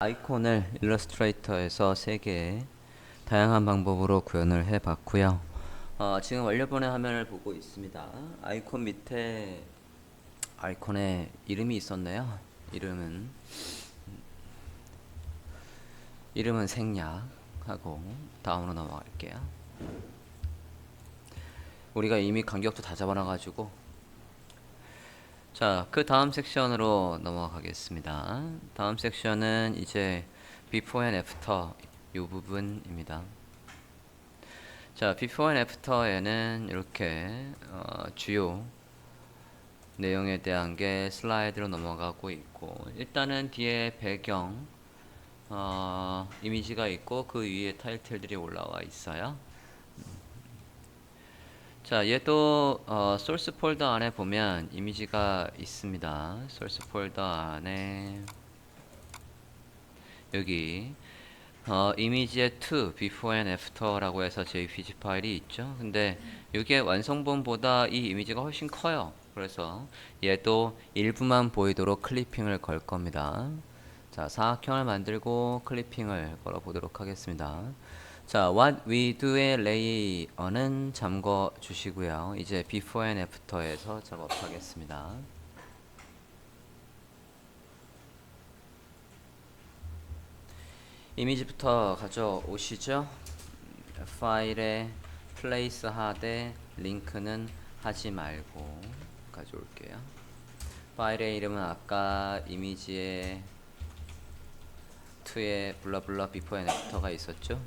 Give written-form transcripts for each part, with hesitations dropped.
아이콘을 일러스트레이터에서 3개의 다양한 방법으로 구현을 해 봤고요. 지금 완료본의 화면을 보고 있습니다. 아이콘 밑에 아이콘에 이름이 있었네요. 이름은 생략하고 다음으로 넘어갈게요. 우리가 이미 간격도 다 잡아놔가지고 자, 그 다음 섹션으로 넘어가겠습니다. 다음 섹션은 이제 before and after 이 부분입니다. 자, before and after에는 이렇게 주요 내용에 대한 게 슬라이드로 넘어가고 있고, 일단은 뒤에 배경 이미지가 있고 그 위에 타이틀들이 올라와 있어요. 자, 얘도 소스 폴더 안에 보면 이미지가 있습니다. 소스 폴더 안에 여기 이미지의 to, before and after라고 해서 jpg 파일이 있죠. 근데 이게 완성본보다 이 이미지가 훨씬 커요. 그래서 얘도 일부만 보이도록 클리핑을 걸 겁니다. 자, 사각형을 만들고 클리핑을 걸어 보도록 하겠습니다. 자, what we do의 레이어는 잠궈 주시고요. 이제 before and after에서 작업하겠습니다. 이미지부터 가져오시죠. 파일에 플레이스 하되 링크는 하지 말고 가져올게요. 파일의 이름은 아까 이미지에 to에 블라블라 before and after가 있었죠.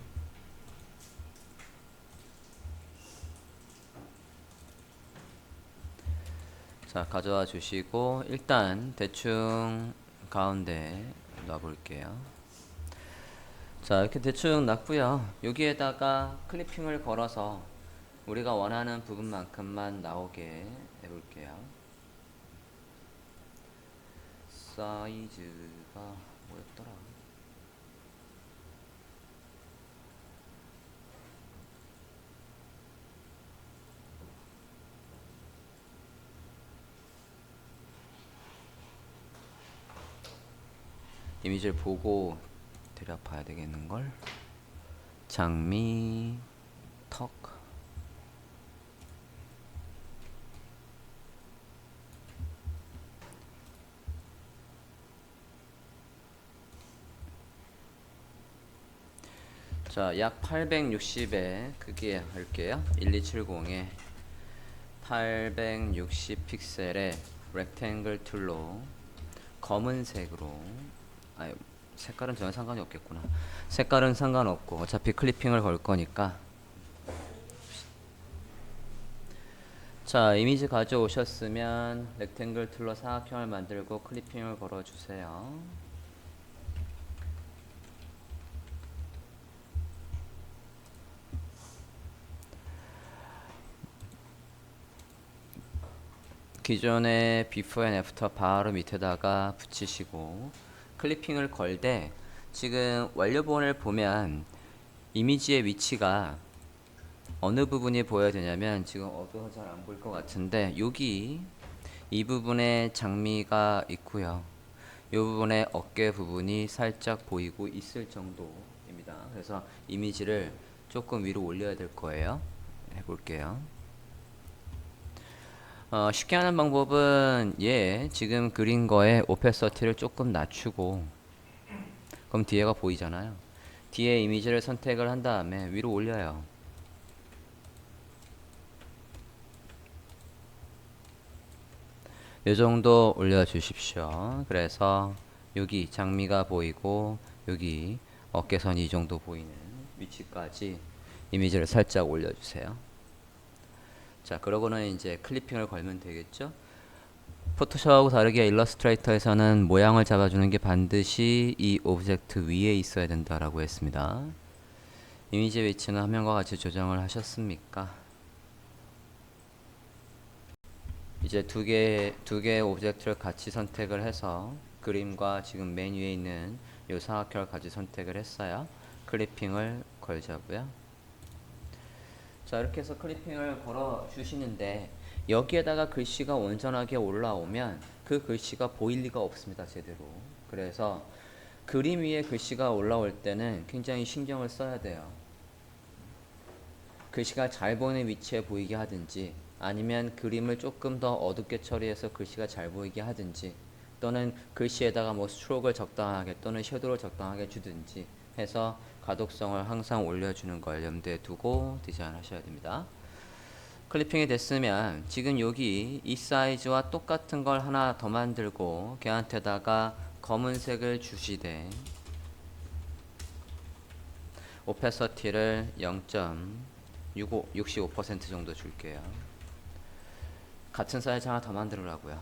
자, 가져와 주시고 일단 대충 가운데 놔볼게요. 자, 이렇게 대충 놨고요. 여기에다가 클리핑을 걸어서 우리가 원하는 부분만큼만 나오게 해볼게요. 사이즈가 뭐였더라? 이미지를 보고 대략 봐야 되겠는걸? 장미, 턱. 자, 약 860에 크기 할게요. 1270에 860 픽셀의 렉탱글 툴로 검은색으로, 아니 색깔은 전혀 상관이 없겠구나. 색깔은 상관없고 어차피 클리핑을 걸 거니까. 자, 이미지 가져오셨으면 렉탱글 툴로 사각형을 만들고 클리핑을 걸어 주세요. 기존의 before and after 바로 밑에다가 붙이시고 클리핑을 걸 때 지금 완료본을 보면 이미지의 위치가 어느 부분이 보여야 되냐면, 지금 어두워서 잘 안 보일 것 같은데 여기 이 부분에 장미가 있고요. 이 부분에 어깨 부분이 살짝 보이고 있을 정도입니다. 그래서 이미지를 조금 위로 올려야 될 거예요. 해볼게요. 쉽게 하는 방법은 지금 그린 거에 오페서티를 조금 낮추고, 그럼 뒤에가 보이잖아요. 뒤에 이미지를 선택을 한 다음에 위로 올려요. 이 정도 올려주십시오. 그래서 여기 장미가 보이고 여기 어깨선이 이 정도 보이는 위치까지 이미지를 살짝 올려주세요. 자, 그러고는 이제 클리핑을 걸면 되겠죠. 포토샵하고 다르게 일러스트레이터에서는 모양을 잡아주는 게 반드시 이 오브젝트 위에 있어야 된다라고 했습니다. 이미지 위치는 화면과 같이 조정을 하셨습니까? 이제 두 개의 오브젝트를 같이 선택을 해서 그림과 지금 맨 위에 있는 이 사각형을 같이 선택을 했어요. 클리핑을 걸자고요. 자, 이렇게 해서 클리핑을 걸어 주시는데 여기에다가 글씨가 온전하게 올라오면 그 글씨가 보일 리가 없습니다, 제대로. 그래서 그림 위에 글씨가 올라올 때는 굉장히 신경을 써야 돼요. 글씨가 잘 보이는 위치에 보이게 하든지, 아니면 그림을 조금 더 어둡게 처리해서 글씨가 잘 보이게 하든지, 또는 글씨에다가 뭐 스트로크를 적당하게 또는 섀도우를 적당하게 주든지 해서 가독성을 항상 올려주는 걸 염두에 두고 디자인 하셔야 됩니다. 클리핑이 됐으면 지금 여기 이 사이즈와 똑같은 걸 하나 더 만들고 걔한테다가 검은색을 주시되 오페서티를 0.65% 정도 줄게요. 같은 사이즈 하나 더 만들으라고요.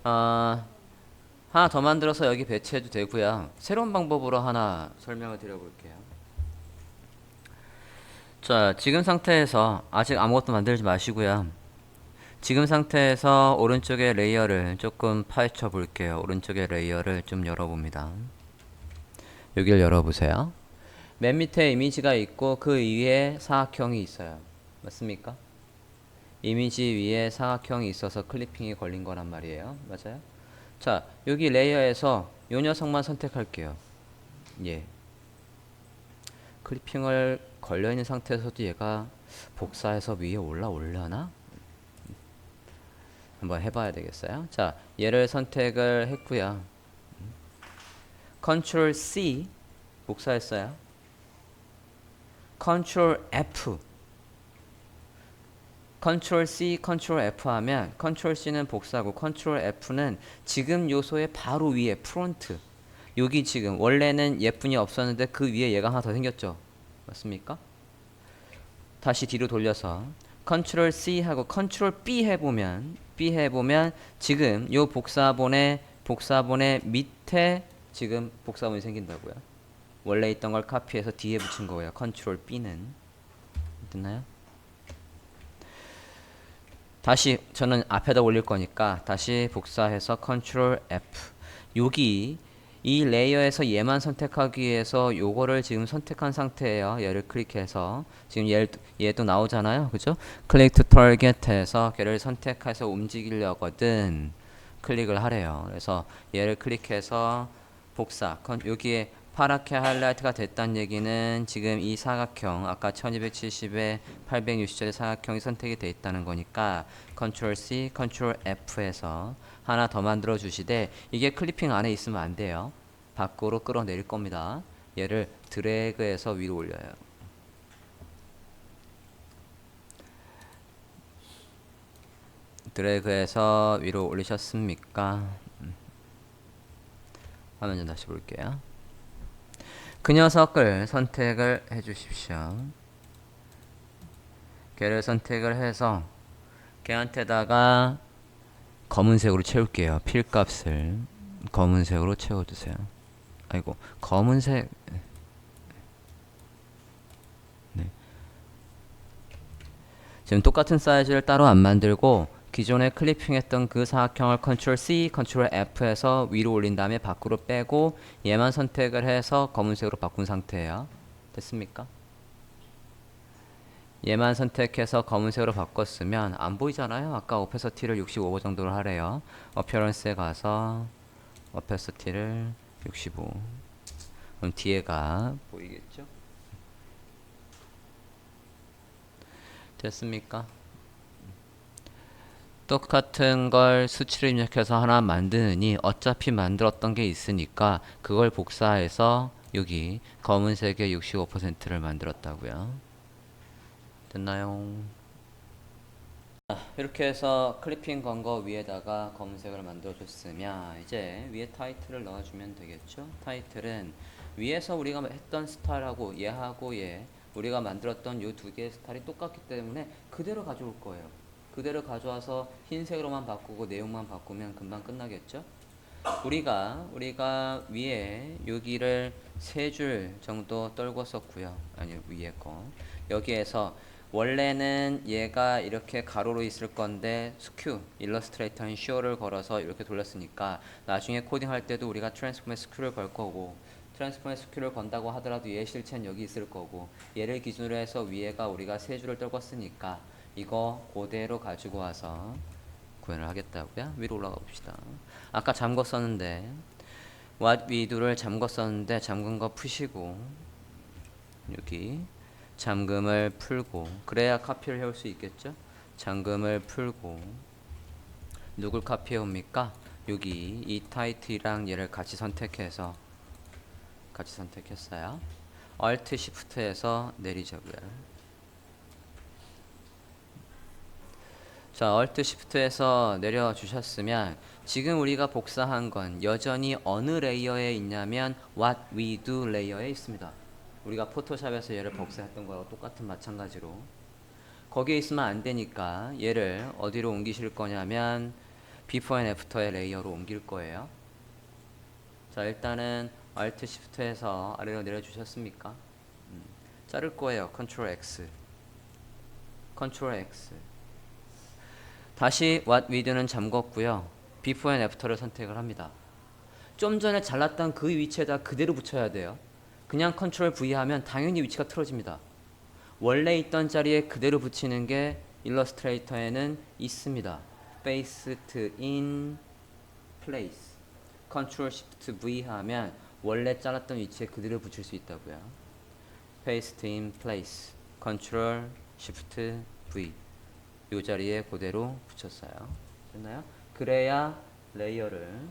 하나 더 만들어서 여기 배치해도 되고요. 새로운 방법으로 하나 설명을 드려볼게요. 자, 지금 상태에서 아직 아무것도 만들지 마시고요. 지금 상태에서 오른쪽에 레이어를 조금 파헤쳐 볼게요. 오른쪽에 레이어를 좀 열어봅니다. 여기를 열어보세요. 맨 밑에 이미지가 있고 그 위에 사각형이 있어요. 맞습니까? 이미지 위에 사각형이 있어서 클리핑이 걸린 거란 말이에요. 맞아요? 자, 여기 레이어에서 요 녀석만 선택할게요. 예. 클리핑을 걸려있는 상태에서도 얘가 복사해서 위에 올라오려나? 한번 해봐야 되겠어요. 자, 얘를 선택을 했고요. Ctrl C 복사했어요. Ctrl F Ctrl C, Ctrl F 하면 Ctrl C는 복사고 Ctrl F는 지금 요소의 바로 위에 프론트. 여기 지금 원래는 얘뿐이 없었는데 그 위에 얘가 하나 더 생겼죠. 맞습니까? 다시 뒤로 돌려서 Ctrl C 하고 Ctrl B 해보면 지금 요 복사본의 밑에 지금 복사본이 생긴다고요. 원래 있던 걸 카피해서 뒤에 붙인 거예요. Ctrl B는 됐나요? 다시 저는 앞에다 올릴 거니까 다시 복사해서 Ctrl F. 여기 이 레이어에서 얘만 선택하기 위해서 요거를 지금 선택한 상태예요. 얘를 클릭해서 지금 얘도 나오잖아요. 그죠? 클릭 투 타겟해서 걔를 선택해서 움직이려거든 클릭을 하래요. 그래서 얘를 클릭해서 복사. 여기에 파랗게 하이라이트가 됐다는 얘기는 지금 이 사각형 아까 1270에 860짜리 사각형이 선택이 돼 있다는 거니까 Ctrl C, Ctrl F에서 하나 더 만들어 주시되 이게 클리핑 안에 있으면 안 돼요. 밖으로 끌어내릴 겁니다. 얘를 드래그해서 위로 올려요. 드래그해서 위로 올리셨습니까? 화면 좀 다시 볼게요. 그 녀석을 선택을 해 주십시오. 걔를 선택을 해서 걔한테다가 검은색으로 채울게요. 필값을 검은색으로 채워주세요. 아이고 검은색. 네. 지금 똑같은 사이즈를 따로 안 만들고 기존에 클리핑했던 그 사각형을 Ctrl C, Ctrl F해서 위로 올린 다음에 밖으로 빼고 얘만 선택을 해서 검은색으로 바꾼 상태예요. 됐습니까? 얘만 선택해서 검은색으로 바꿨으면 안 보이잖아요. 아까 오페서티를 65 정도로 하래요. 어피어런스에 가서 오페서티를 65. 그럼 뒤에가 보이겠죠? 됐습니까? 똑같은 걸 수치를 입력해서 하나 만드느니 어차피 만들었던 게 있으니까 그걸 복사해서 여기 검은색의 65%를 만들었다고요. 됐나요? 이렇게 해서 클리핑 건 거 위에다가 검은색을 만들어 줬으면 이제 위에 타이틀을 넣어주면 되겠죠. 타이틀은 위에서 우리가 했던 스타일하고 얘하고 얘 우리가 만들었던 요 두 개의 스타일이 똑같기 때문에 그대로 가져올 거예요. 그대로 가져와서 흰색으로만 바꾸고 내용만 바꾸면 금방 끝나겠죠. 우리가 위에 여기를 3줄 정도 떨궜었고요. 아니 위에 거 여기에서 원래는 얘가 이렇게 가로로 있을 건데 스큐 일러스트레이터인 슈어를 걸어서 이렇게 돌렸으니까 나중에 코딩할 때도 우리가 트랜스폼의 스큐를 걸 거고 트랜스폼의 스큐를 건다고 하더라도 얘 실체는 여기 있을 거고 얘를 기준으로 해서 위에가 우리가 3줄을 떨궜으니까 이거 그대로 가지고 와서 구현을 하겠다고요. 위로 올라가 봅시다. 아까 잠궜었는데 what we do를 잠궜었는데 잠근 거 푸시고 여기 잠금을 풀고 그래야 카피를 해올 수 있겠죠. 잠금을 풀고 누굴 카피해 옵니까? 여기 이 타이틀이랑 얘를 같이 선택했어요. Alt Shift에서 내리자고요. 자, Alt Shift에서 내려 주셨으면 지금 우리가 복사한 건 여전히 어느 레이어에 있냐면 What We Do 레이어에 있습니다. 우리가 포토샵에서 얘를 복사했던 거와 똑같은 마찬가지로 거기에 있으면 안 되니까 얘를 어디로 옮기실 거냐면 Before and After의 레이어로 옮길 거예요. 자, 일단은 Alt Shift에서 아래로 내려 주셨습니까? 자를 거예요. Ctrl X. 다시 What We Do는 잠궜고요. Before and After를 선택을 합니다. 좀 전에 잘랐던 그 위치에다 그대로 붙여야 돼요. 그냥 Ctrl V 하면 당연히 위치가 틀어집니다. 원래 있던 자리에 그대로 붙이는 게 일러스트레이터에는 있습니다. Faced in place. Ctrl Shift V 하면 원래 잘랐던 위치에 그대로 붙일 수 있다고요. Paste in place. Ctrl Shift V. 이 자리에 그대로 붙였어요. 됐나요? 그래야 레이어를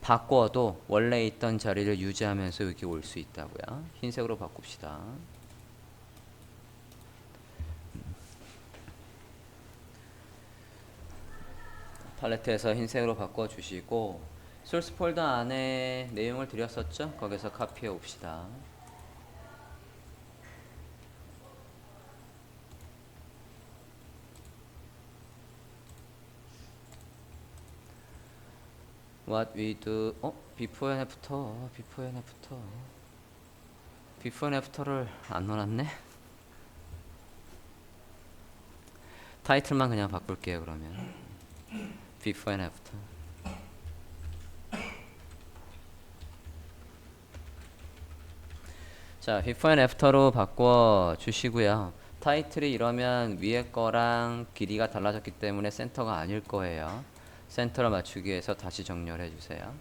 바꿔도 원래 있던 자리를 유지하면서 여기 올 수 있다고요. 흰색으로 바꿉시다. 팔레트에서 흰색으로 바꿔주시고 소스 폴더 안에 내용을 드렸었죠? 거기서 카피해 옵시다. What we do Before and After를 안 넣어놨네? 타이틀만 그냥 바꿀게요. 그러면 Before and After. 자, Before and After로 바꿔 주시고요. 타이틀이 이러면 위에 거랑 길이가 달라졌기 때문에 센터가 아닐 거예요. 센터를 맞추기 위해서 다시 정렬해 주세요.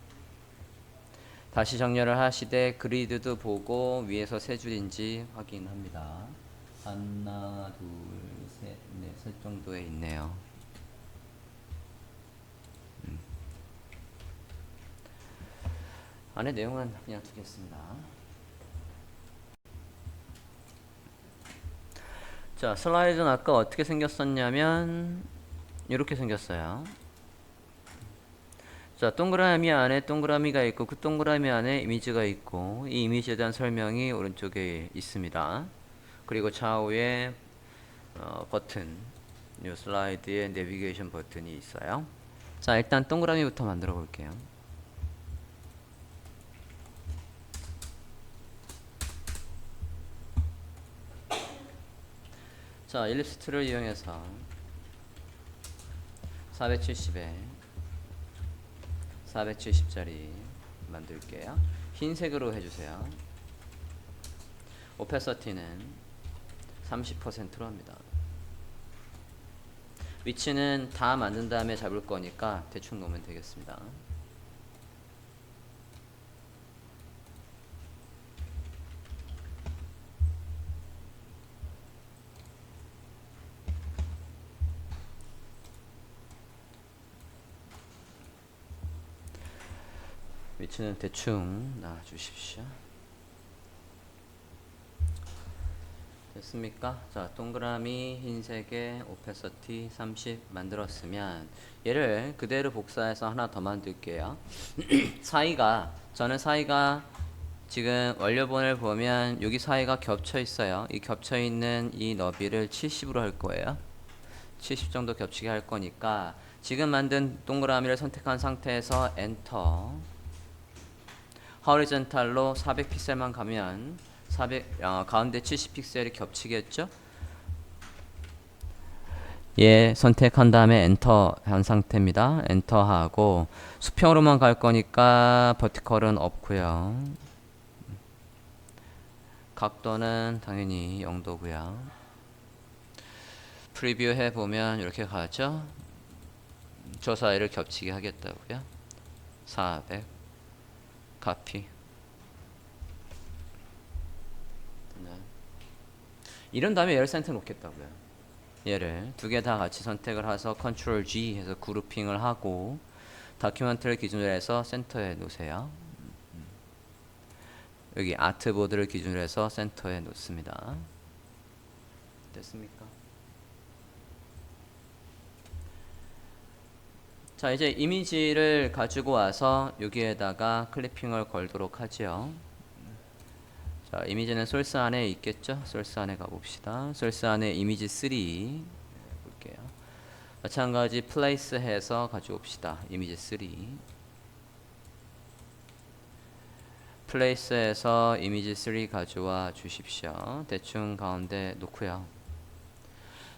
다시 정렬을 하시되 그리드도 보고 위에서 세 줄인지 확인합니다. 하나, 둘, 셋, 넷 정도에 있네요. 안에 내용은 그냥 두겠습니다. 자, 슬라이드는 아까 어떻게 생겼었냐면 이렇게 생겼어요. 자, 동그라미 안에 동그라미가 있고 그 동그라미 안에 이미지가 있고 이 이미지에 대한 설명이 오른쪽에 있습니다. 그리고 좌우에 버튼, 이 슬라이드에 내비게이션 버튼이 있어요. 자, 일단 동그라미부터 만들어 볼게요. 자, 일립스 툴을 이용해서 470에 470짜리 만들게요. 흰색으로 해주세요. 오페서티는 30%로 합니다. 위치는 다 만든 다음에 잡을 거니까 대충 놓으면 되겠습니다. 위치는 대충 놔주십시오. 됐습니까? 자, 동그라미 흰색에 오페서티 30 만들었으면 얘를 그대로 복사해서 하나 더 만들게요. 저는 사이가 지금 원료본을 보면 여기 사이가 겹쳐 있어요. 이 겹쳐 있는 이 너비를 70으로 할 거예요. 70 정도 겹치게 할 거니까 지금 만든 동그라미를 선택한 상태에서 엔터. 호리존탈로 400픽셀만 가면 가운데 70픽셀이 겹치겠죠? 예, 선택한 다음에 엔터 한 상태입니다. 엔터 하고 수평으로만 갈 거니까 버티컬은 없고요. 각도는 당연히 0도고요. 프리뷰 해보면 이렇게 가죠. 저 사이를 겹치게 하겠다고요. 400 카피. 이런 다음에 얘를 센터 놓겠다고요. 얘를 두 개 다 같이 선택을 해서 컨트롤 G 해서 그룹핑을 하고 다큐멘트를 기준으로 해서 센터에 놓으세요. 여기 아트보드를 기준으로 해서 센터에 놓습니다. 됐습니까? 자, 이제 이미지를 가지고 와서 여기에다가 클리핑을 걸도록 하죠. 자, 이미지는 소스 안에 있겠죠? 소스 안에 가봅시다. 소스 안에 이미지 3 볼게요. 마찬가지 플레이스 해서 가져옵시다. 이미지 3 플레이스에서 이미지 3 가져와 주십시오. 대충 가운데 놓고요.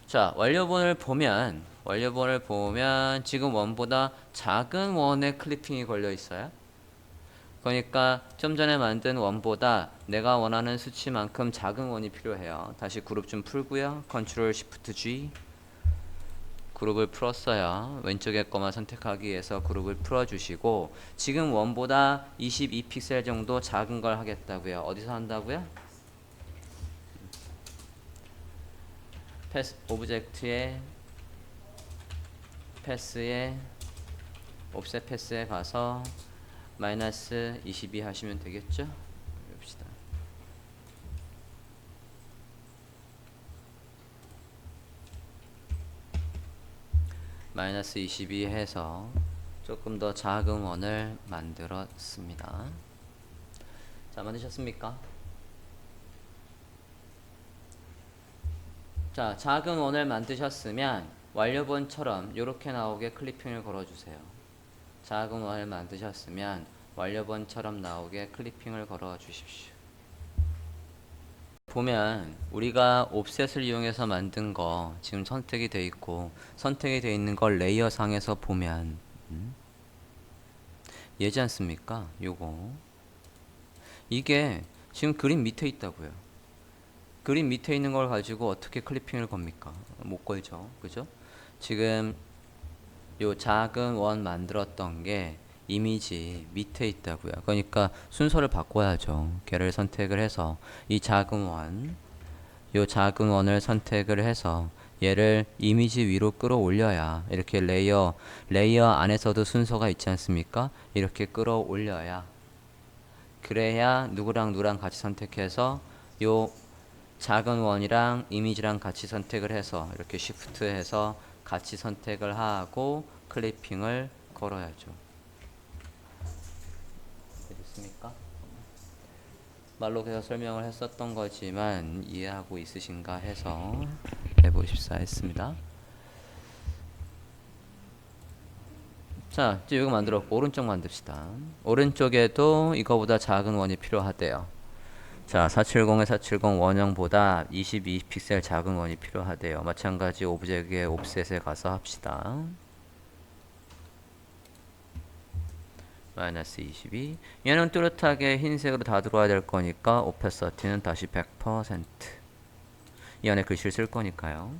자, 완료본을 보면 지금 원보다 작은 원에 클리핑이 걸려 있어요. 그러니까 좀 전에 만든 원보다 내가 원하는 수치만큼 작은 원이 필요해요. 다시 그룹 좀 풀고요. 컨트롤 시프트 G 그룹을 풀었어요. 왼쪽에 거만 선택하기 위해서 그룹을 풀어주시고 지금 원보다 22픽셀 정도 작은 걸 하겠다고요. 어디서 한다고요? 패스 오브젝트에 패스에 옵셋 패스에 가서 마이너스 22 하시면 되겠죠? 봅시다. 마이너스 22 해서 조금 더 작은 원을 만들었습니다. 자, 만드셨습니까? 자, 작은 원을 만드셨으면 완료본처럼 이렇게 나오게 클리핑을 걸어주세요. 작은 원을 만드셨으면 완료본처럼 나오게 클리핑을 걸어 주십시오. 보면 우리가 옵셋을 이용해서 만든 거 지금 선택이 되어 있고 선택이 되어 있는 걸 레이어 상에서 보면 얘지 않습니까? 요거 이게 지금 그림 밑에 있다고요. 그림 밑에 있는 걸 가지고 어떻게 클리핑을 겁니까? 못 걸죠. 그죠? 지금 요 작은 원 만들었던 게 이미지 밑에 있다고요. 그러니까 순서를 바꿔야죠. 걔를 선택을 해서 이 작은 원, 요 작은 원을 선택을 해서 얘를 이미지 위로 끌어올려야 이렇게 레이어 안에서도 순서가 있지 않습니까? 이렇게 끌어올려야 그래야 누구랑 누구랑 같이 선택해서 요 작은 원이랑 이미지랑 같이 선택을 해서 이렇게 쉬프트 해서 같이 선택을 하고 클리핑을 걸어야죠. 됐습니까? 말로 계속 설명을 했었던 거지만 이해하고 있으신가 해서 해보십사 했습니다. 자, 이제 이거 만들었고 오른쪽 만듭시다. 오른쪽에도 이거보다 작은 원이 필요하대요. 자, 470에 470 원형보다 22픽셀 작은 원이 필요하대요. 마찬가지 오브젝트의 옵셋에 가서 합시다. 마이너스 22. 얘는 뚜렷하게 흰색으로 다 들어와야 될 거니까 오페서티는 다시 100%. 이 안에 글씨를 쓸 거니까요.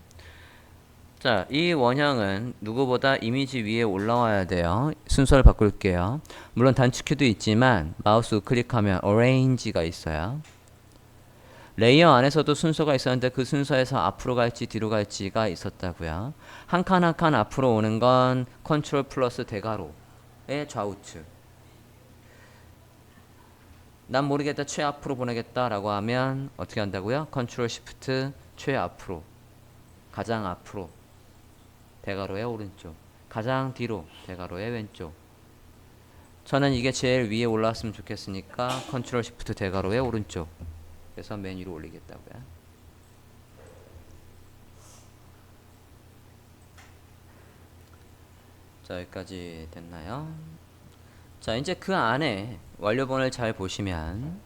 자, 이 원형은 누구보다 이미지 위에 올라와야 돼요. 순서를 바꿀게요. 물론 단축키도 있지만 마우스 우클릭하면 Arrange가 있어요. 레이어 안에서도 순서가 있었는데 그 순서에서 앞으로 갈지 뒤로 갈지가 있었다고요. 한 칸 한 칸 앞으로 오는 건 컨트롤 플러스 대가로의 좌우측. 난 모르겠다 최앞으로 보내겠다 라고 하면 어떻게 한다고요? 컨트롤 시프트 최앞으로, 가장 앞으로 대가로의 오른쪽, 가장 뒤로 대가로의 왼쪽. 저는 이게 제일 위에 올라왔으면 좋겠으니까 컨트롤 시프트 대가로의 오른쪽. 그래서 맨 위로 올리겠다고요. 자, 여기까지 됐나요? 자, 이제 그 안에 완료본을 잘 보시면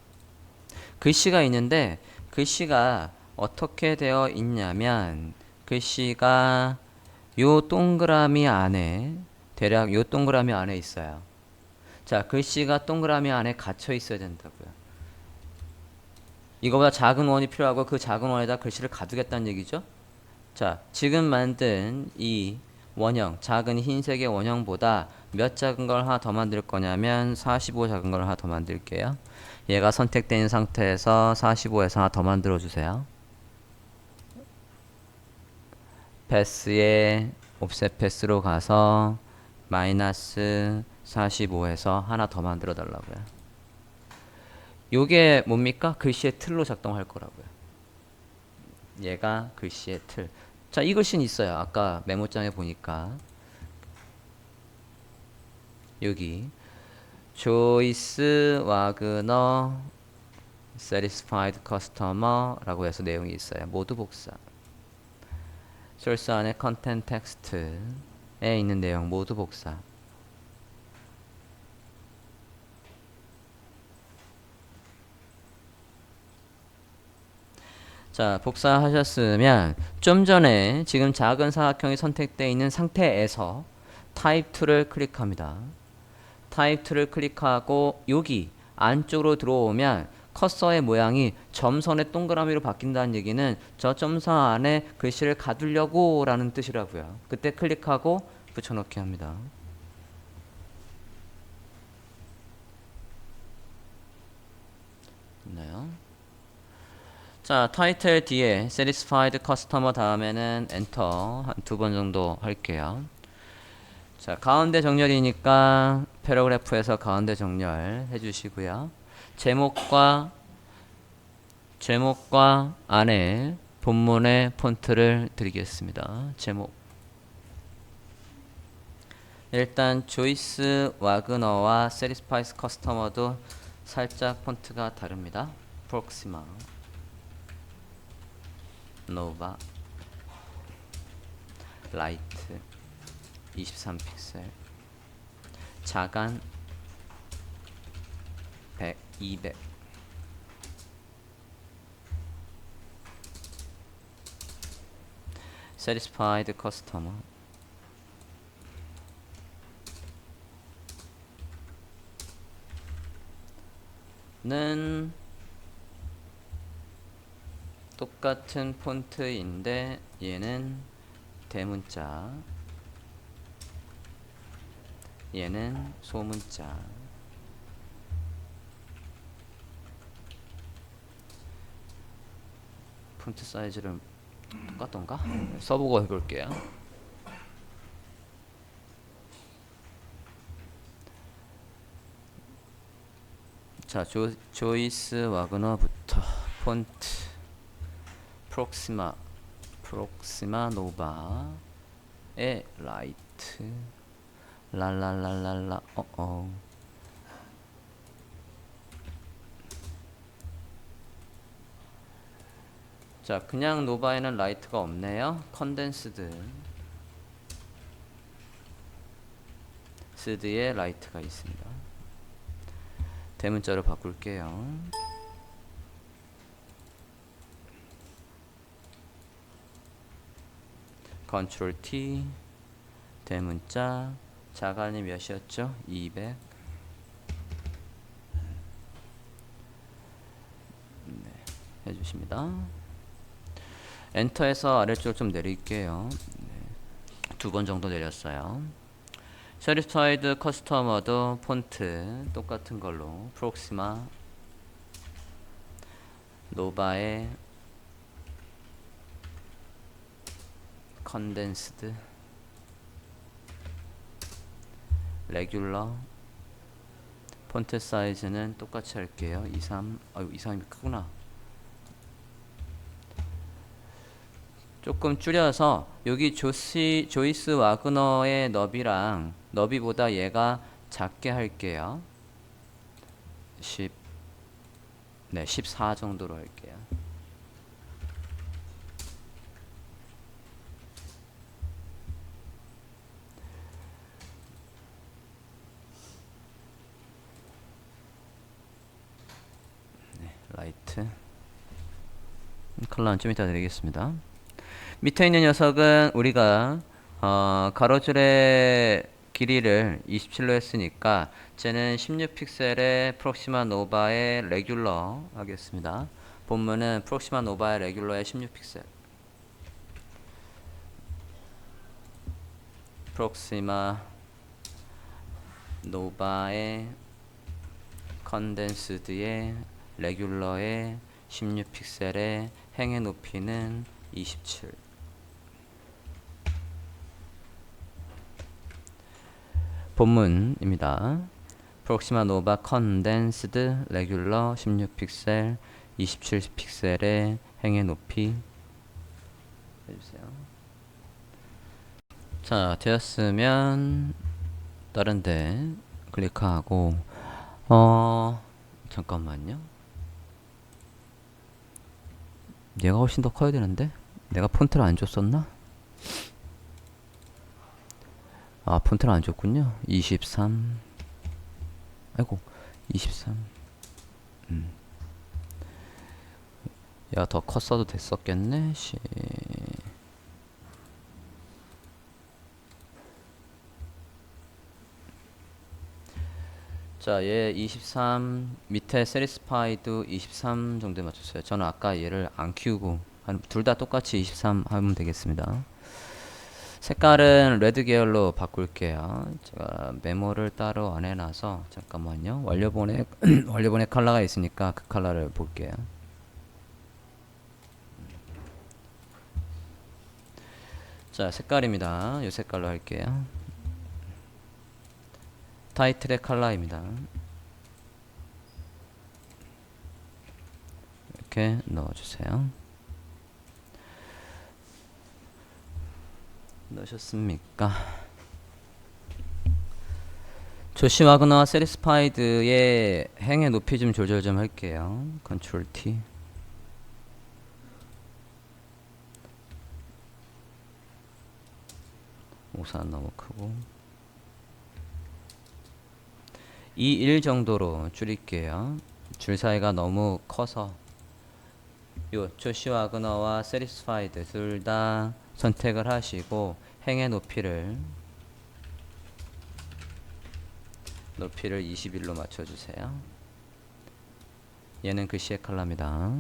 글씨가 있는데 글씨가 어떻게 되어 있냐면 글씨가 요 동그라미 안에 대략 요 동그라미 안에 있어요. 자, 글씨가 동그라미 안에 갇혀 있어야 된다고요. 이거보다 작은 원이 필요하고 그 작은 원에다 글씨를 가두겠다는 얘기죠. 자, 지금 만든 이 원형, 작은 흰색의 원형보다 몇 작은 걸 하나 더 만들 거냐면 45 작은 걸 하나 더 만들게요. 얘가 선택된 상태에서 45에서 하나 더 만들어 주세요. 패스에 옵셋 패스로 가서 마이너스 45에서 하나 더 만들어 달라고요. 요게 뭡니까? 글씨의 틀로 작동할 거라고요. 얘가 글씨의 틀. 자, 이 글씨는 있어요. 아까 메모장에 보니까 여기 조이스 와그너 satisfied customer라고 해서 내용이 있어요. 모두 복사. 소스 안에 컨텐트 텍스트에 있는 내용 모두 복사. 자, 복사하셨으면 좀 전에 지금 작은 사각형이 선택되어 있는 상태에서 타입 2를 클릭합니다. 타입 2를 클릭하고 여기 안쪽으로 들어오면 커서의 모양이 점선의 동그라미로 바뀐다는 얘기는 저 점선 안에 글씨를 가두려고 라는 뜻이라고요. 그때 클릭하고 붙여넣기 합니다. 있나요? 자, 타이틀 뒤에 satisfied customer 다음에는 엔터 한 2번 정도 할게요. 자, 가운데 정렬이니까 패러그래프에서 가운데 정렬 해주시고요. 제목과 안에 본문의 폰트를 드리겠습니다. 제목. 일단 조이스 와그너와 satisfied customer도 살짝 폰트가 다릅니다. 프록시마 노바 라이트 23픽셀 자간 100, 200 satisfied customer 는 똑같은 폰트인데 얘는 대문자 얘는 소문자 폰트 사이즈를 똑같던가? 써보고 해볼게요. 자, 조이스 와그너부터 폰트 프록시마 노바의 라이트 랄랄랄랄라 자, 그냥 노바에는 라이트가 없네요. 컨덴스드에 라이트가 있습니다. 대문자로 바꿀게요. 컨트롤 T 대문자 자간이 몇이었죠? 200 네, 해주십니다. 엔터해서 아래쪽 좀 내릴게요. 네, 2번 정도 내렸어요. Satisfied Customer도 폰트 똑같은 걸로 프록시마 노바의 컨덴스드 레귤러 폰트 사이즈는 똑같이 할게요. 23 23이 크구나. 조금 줄여서 여기 조이스 와그너의 너비랑 너비보다 얘가 작게 할게요. 14 정도로 할게요. 네, 라이트 컬러는 좀 이따 드리겠습니다. 밑에 있는 녀석은 우리가 가로줄의 길이를 27로 했으니까 쟤는 16픽셀의 프록시마 노바의 레귤러 하겠습니다. 본문은 프록시마 노바의 레귤러의 16픽셀 프록시마 노바의 컨덴스드의 레귤러의 16픽셀의 행의 높이는 27. 본문입니다. 프록시마 노바 컨덴스드 레귤러 16픽셀 27픽셀의 행의 높이 해주세요. 자, 되었으면 다른데 클릭하고 잠깐만요. 얘가 훨씬 더 커야 되는데 내가 폰트를 안 줬었나? 아, 폰트를 안 줬군요. 23. 아이고, 23. 야, 더 컸어도 됐었겠네. 자, 얘 23 밑에 세리스파이도 23 정도에 맞췄어요. 저는 아까 얘를 안 키우고 둘 다 똑같이 23 하면 되겠습니다. 색깔은 레드 계열로 바꿀게요. 제가 메모를 따로 안 해놔서 잠깐만요. 완료본에 완료본에 컬러가 있으니까 그 컬러를 볼게요. 자, 색깔입니다. 이 색깔로 할게요. 타이틀의 컬러입니다. 이렇게 넣어주세요. 넣으셨습니까? 조시 와그너와 세리스파이드의 행의 높이 좀 조절 좀 할게요. 컨트롤 T. 우산 너무 크고 2.1 정도로 줄일게요. 줄 사이가 너무 커서 요 조시 와그너와 세리스파이드 둘 다 선택을 하시고 행의 높이를 21로 맞춰주세요. 얘는 글씨의 컬러입니다.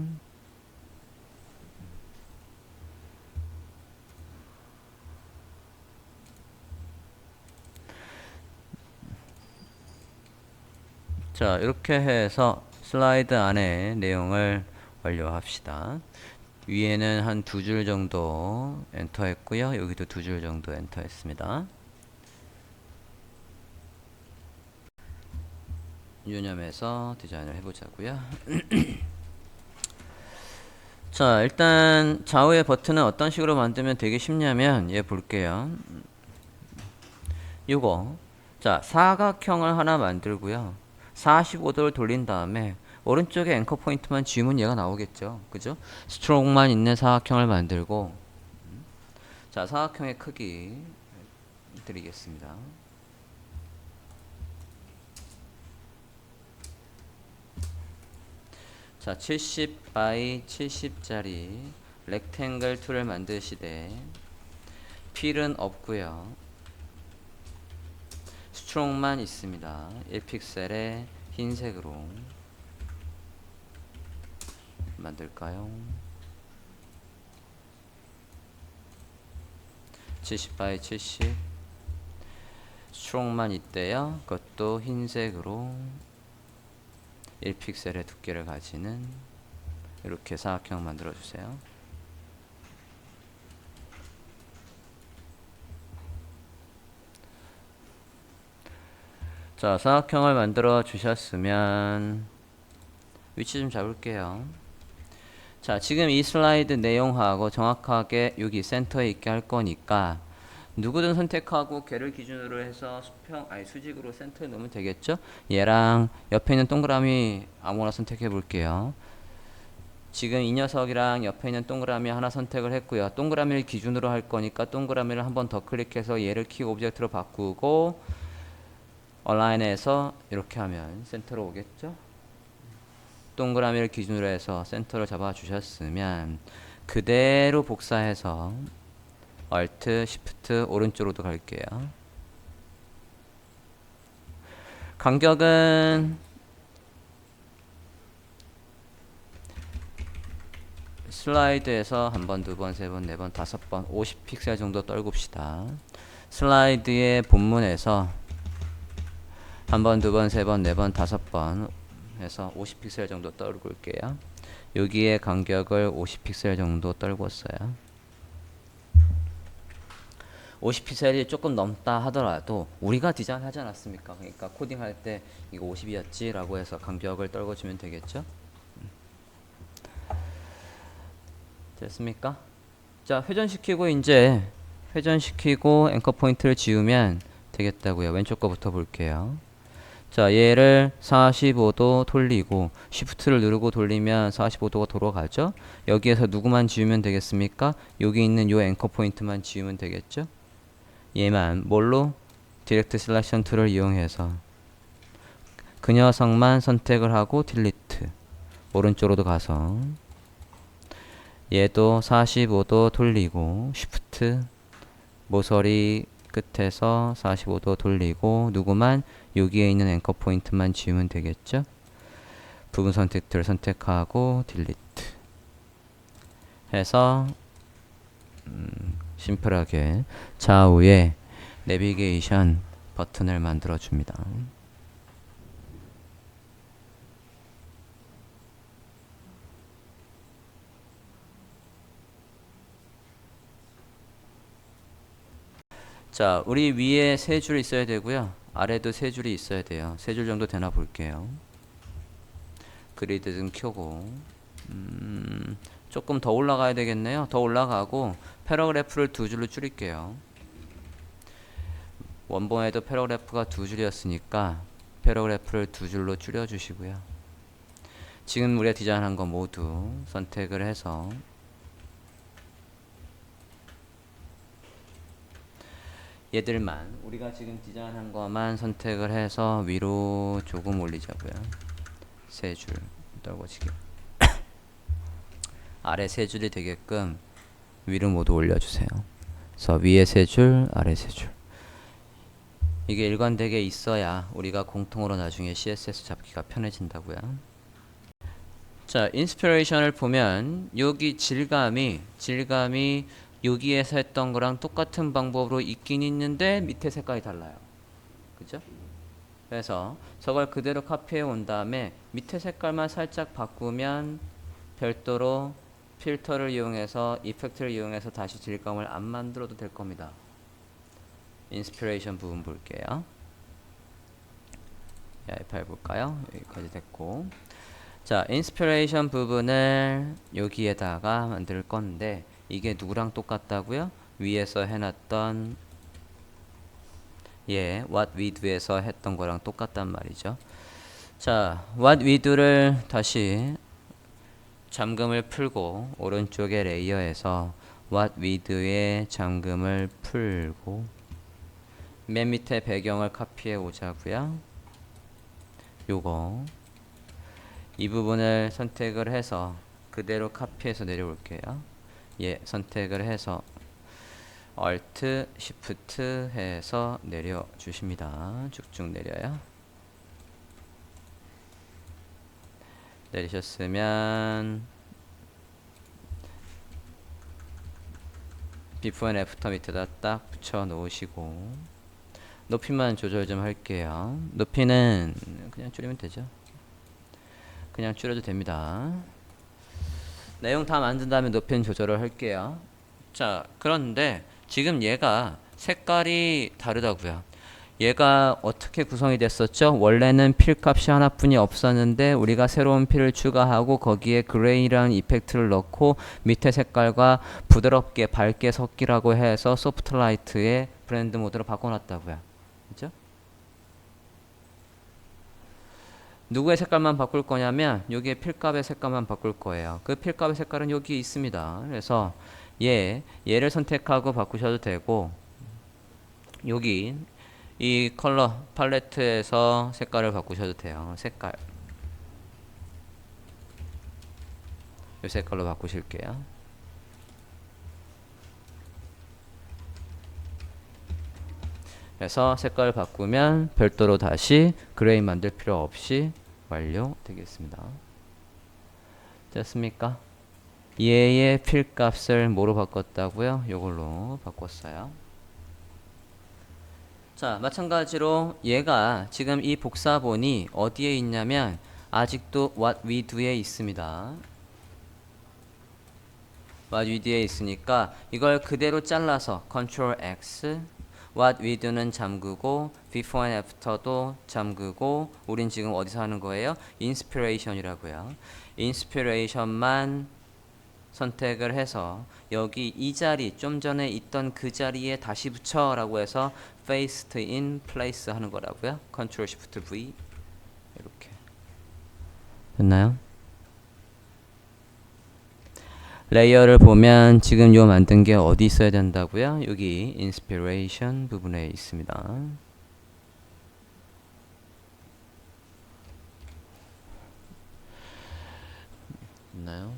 자, 이렇게 해서 슬라이드 안에 내용을 완료합시다. 위에는 한 2줄 정도 엔터 했고요. 여기도 2줄 정도 엔터 했습니다. 유념해서 디자인을 해보자고요. 자, 일단 좌우의 버튼은 어떤 식으로 만들면 되게 쉽냐면 얘 볼게요. 요거 자, 사각형을 하나 만들고요. 45도를 돌린 다음에 오른쪽에 앵커 포인트만 지우면 얘가 나오겠죠. 그죠? 스트로크만 있는 사각형을 만들고 자, 사각형의 크기 드리겠습니다. 자, 70 by 70짜리 렉탱글 툴을 만드시되 필은 없고요. 스트롱만 있습니다. 1픽셀의 흰색으로 만들까요? 70 by 70 스트롱만 있대요. 그것도 흰색으로 1픽셀의 두께를 가지는 이렇게 사각형 만들어 주세요. 자, 사각형을 만들어 주셨으면 위치 좀 잡을게요. 자, 지금 이 슬라이드 내용하고 정확하게 여기 센터에 있게 할 거니까 누구든 선택하고 걔를 기준으로 해서 수직으로 센터에 놓으면 되겠죠? 얘랑 옆에 있는 동그라미 아무거나 선택해 볼게요. 지금 이 녀석이랑 옆에 있는 동그라미 하나 선택을 했고요. 동그라미를 기준으로 할 거니까 동그라미를 한 번 더 클릭해서 얘를 키 오브젝트로 바꾸고 얼라인에서 이렇게 하면 센터로 오겠죠? 동그라미를 기준으로 해서 센터를 잡아 주셨으면 그대로 복사해서 Alt, Shift 오른쪽으로도 갈게요. 간격은 슬라이드에서 한 번, 두 번, 세 번, 네 번, 5번, 50픽셀 정도 떨굽시다. 슬라이드의 본문에서 한 번, 두 번, 세 번, 네 번, 다섯 번 해서 50픽셀 정도 떨굴게요. 여기에 간격을 50픽셀 정도 떨궜어요. 50픽셀이 조금 넘다 하더라도 우리가 디자인하지 않았습니까? 그러니까 코딩할 때 이거 50이었지 라고 해서 간격을 떨궈주면 되겠죠? 됐습니까? 자, 회전시키고 이제 회전시키고 앵커 포인트를 지우면 되겠다고요. 왼쪽 거부터 볼게요. 자, 얘를 45도 돌리고 쉬프트를 누르고 돌리면 45도가 돌아가죠. 여기에서 누구만 지우면 되겠습니까? 여기 있는 요 앵커 포인트만 지우면 되겠죠. 얘만 뭘로? 디렉트 셀렉션 툴을 이용해서 그 녀석만 선택을 하고 딜리트. 오른쪽으로도 가서 얘도 45도 돌리고 쉬프트 모서리 끝에서 45도 돌리고 누구만? 여기에 있는 앵커 포인트만 지우면 되겠죠. 부분 선택들을 선택하고 딜리트 해서 심플하게 좌우에 내비게이션 버튼을 만들어 줍니다. 자, 우리 위에 세 줄 있어야 되고요. 아래도 세 줄이 있어야 돼요. 세 줄 정도 되나 볼게요. 그리드 좀 켜고 조금 더 올라가야 되겠네요. 더 올라가고 패러그래프를 두 줄로 줄일게요. 원본에도 패러그래프가 두 줄이었으니까 패러그래프를 두 줄로 줄여주시고요. 지금 우리가 디자인한 거 모두 선택을 해서 얘들만 우리가 지금 디자인한 것만 선택을 해서 위로 조금 올리자고요. 세 줄 떨궈지게 아래 세 줄이 되게끔 위로 모두 올려주세요. 그래서 위에 세 줄, 아래 세 줄. 이게 일관되게 있어야 우리가 공통으로 나중에 CSS 잡기가 편해진다고요. 자, 인스피레이션을 보면 여기 질감이 여기에서 했던 거랑 똑같은 방법으로 있긴 있는데 밑에 색깔이 달라요. 그죠? 그래서 저걸 그대로 카피해 온 다음에 밑에 색깔만 살짝 바꾸면 별도로 필터를 이용해서 이펙트를 이용해서 다시 질감을 안 만들어도 될 겁니다. 인스피레이션 부분 볼게요. 파일 볼까요? 여기까지 됐고, 자, 인스피레이션 부분을 여기에다가 만들 건데 이게 누구랑 똑같다고요? 위에서 해놨던 What we do에서 했던 거랑 똑같단 말이죠. 자, What we do를 다시 잠금을 풀고 오른쪽에 레이어에서 What we do의 잠금을 풀고 맨 밑에 배경을 카피해 오자고요. 요거 이 부분을 선택을 해서 그대로 카피해서 내려올게요. 선택을 해서 Alt, Shift 해서 내려 주십니다. 쭉쭉 내려요. 내리셨으면 비포 앤 애프터 밑에다 딱 붙여 놓으시고 높이만 조절 좀 할게요. 높이는 그냥 줄이면 되죠. 그냥 줄여도 됩니다. 내용 다 만든 다음에 높이는 조절을 할게요. 자, 그런데 지금 얘가 색깔이 다르다고요. 얘가 어떻게 구성이 됐었죠? 원래는 필 값이 하나뿐이 없었는데 우리가 새로운 필을 추가하고 거기에 그레이라는 이펙트를 넣고 밑에 색깔과 부드럽게 밝게 섞이라고 해서 소프트 라이트의 브랜드 모드로 바꿔놨다고요. 그죠? 누구의 색깔만 바꿀 거냐면 여기에 필값의 색깔만 바꿀 거예요. 그 필값의 색깔은 여기 있습니다. 그래서 얘를 선택하고 바꾸셔도 되고 여기 이 컬러 팔레트에서 색깔을 바꾸셔도 돼요. 색깔 이 색깔로 바꾸실게요. 그래서 색깔을 바꾸면 별도로 다시 그레이 만들 필요 없이 완료되겠습니다. 됐습니까? 얘의 필값을 뭐로 바꿨다고요? 이걸로 바꿨어요. 자, 마찬가지로 얘가 지금 이 복사본이 어디에 있냐면 아직도 what we do에 있습니다. what we do에 있으니까 이걸 그대로 잘라서 Ctrl X, what we do는 잠그고 before and after도 잠그고 우린 지금 어디서 하는 거예요? inspiration이라고요. inspiration만 선택을 해서 여기 이 자리 좀 전에 있던 그 자리에 다시 붙여 라고 해서 paste in place 하는 거라고요. Ctrl Shift V 이렇게 됐나요? 레이어를 보면 지금 요 만든 게 어디 있어야 된다고요? 여기 inspiration 부분에 있습니다. 있나요?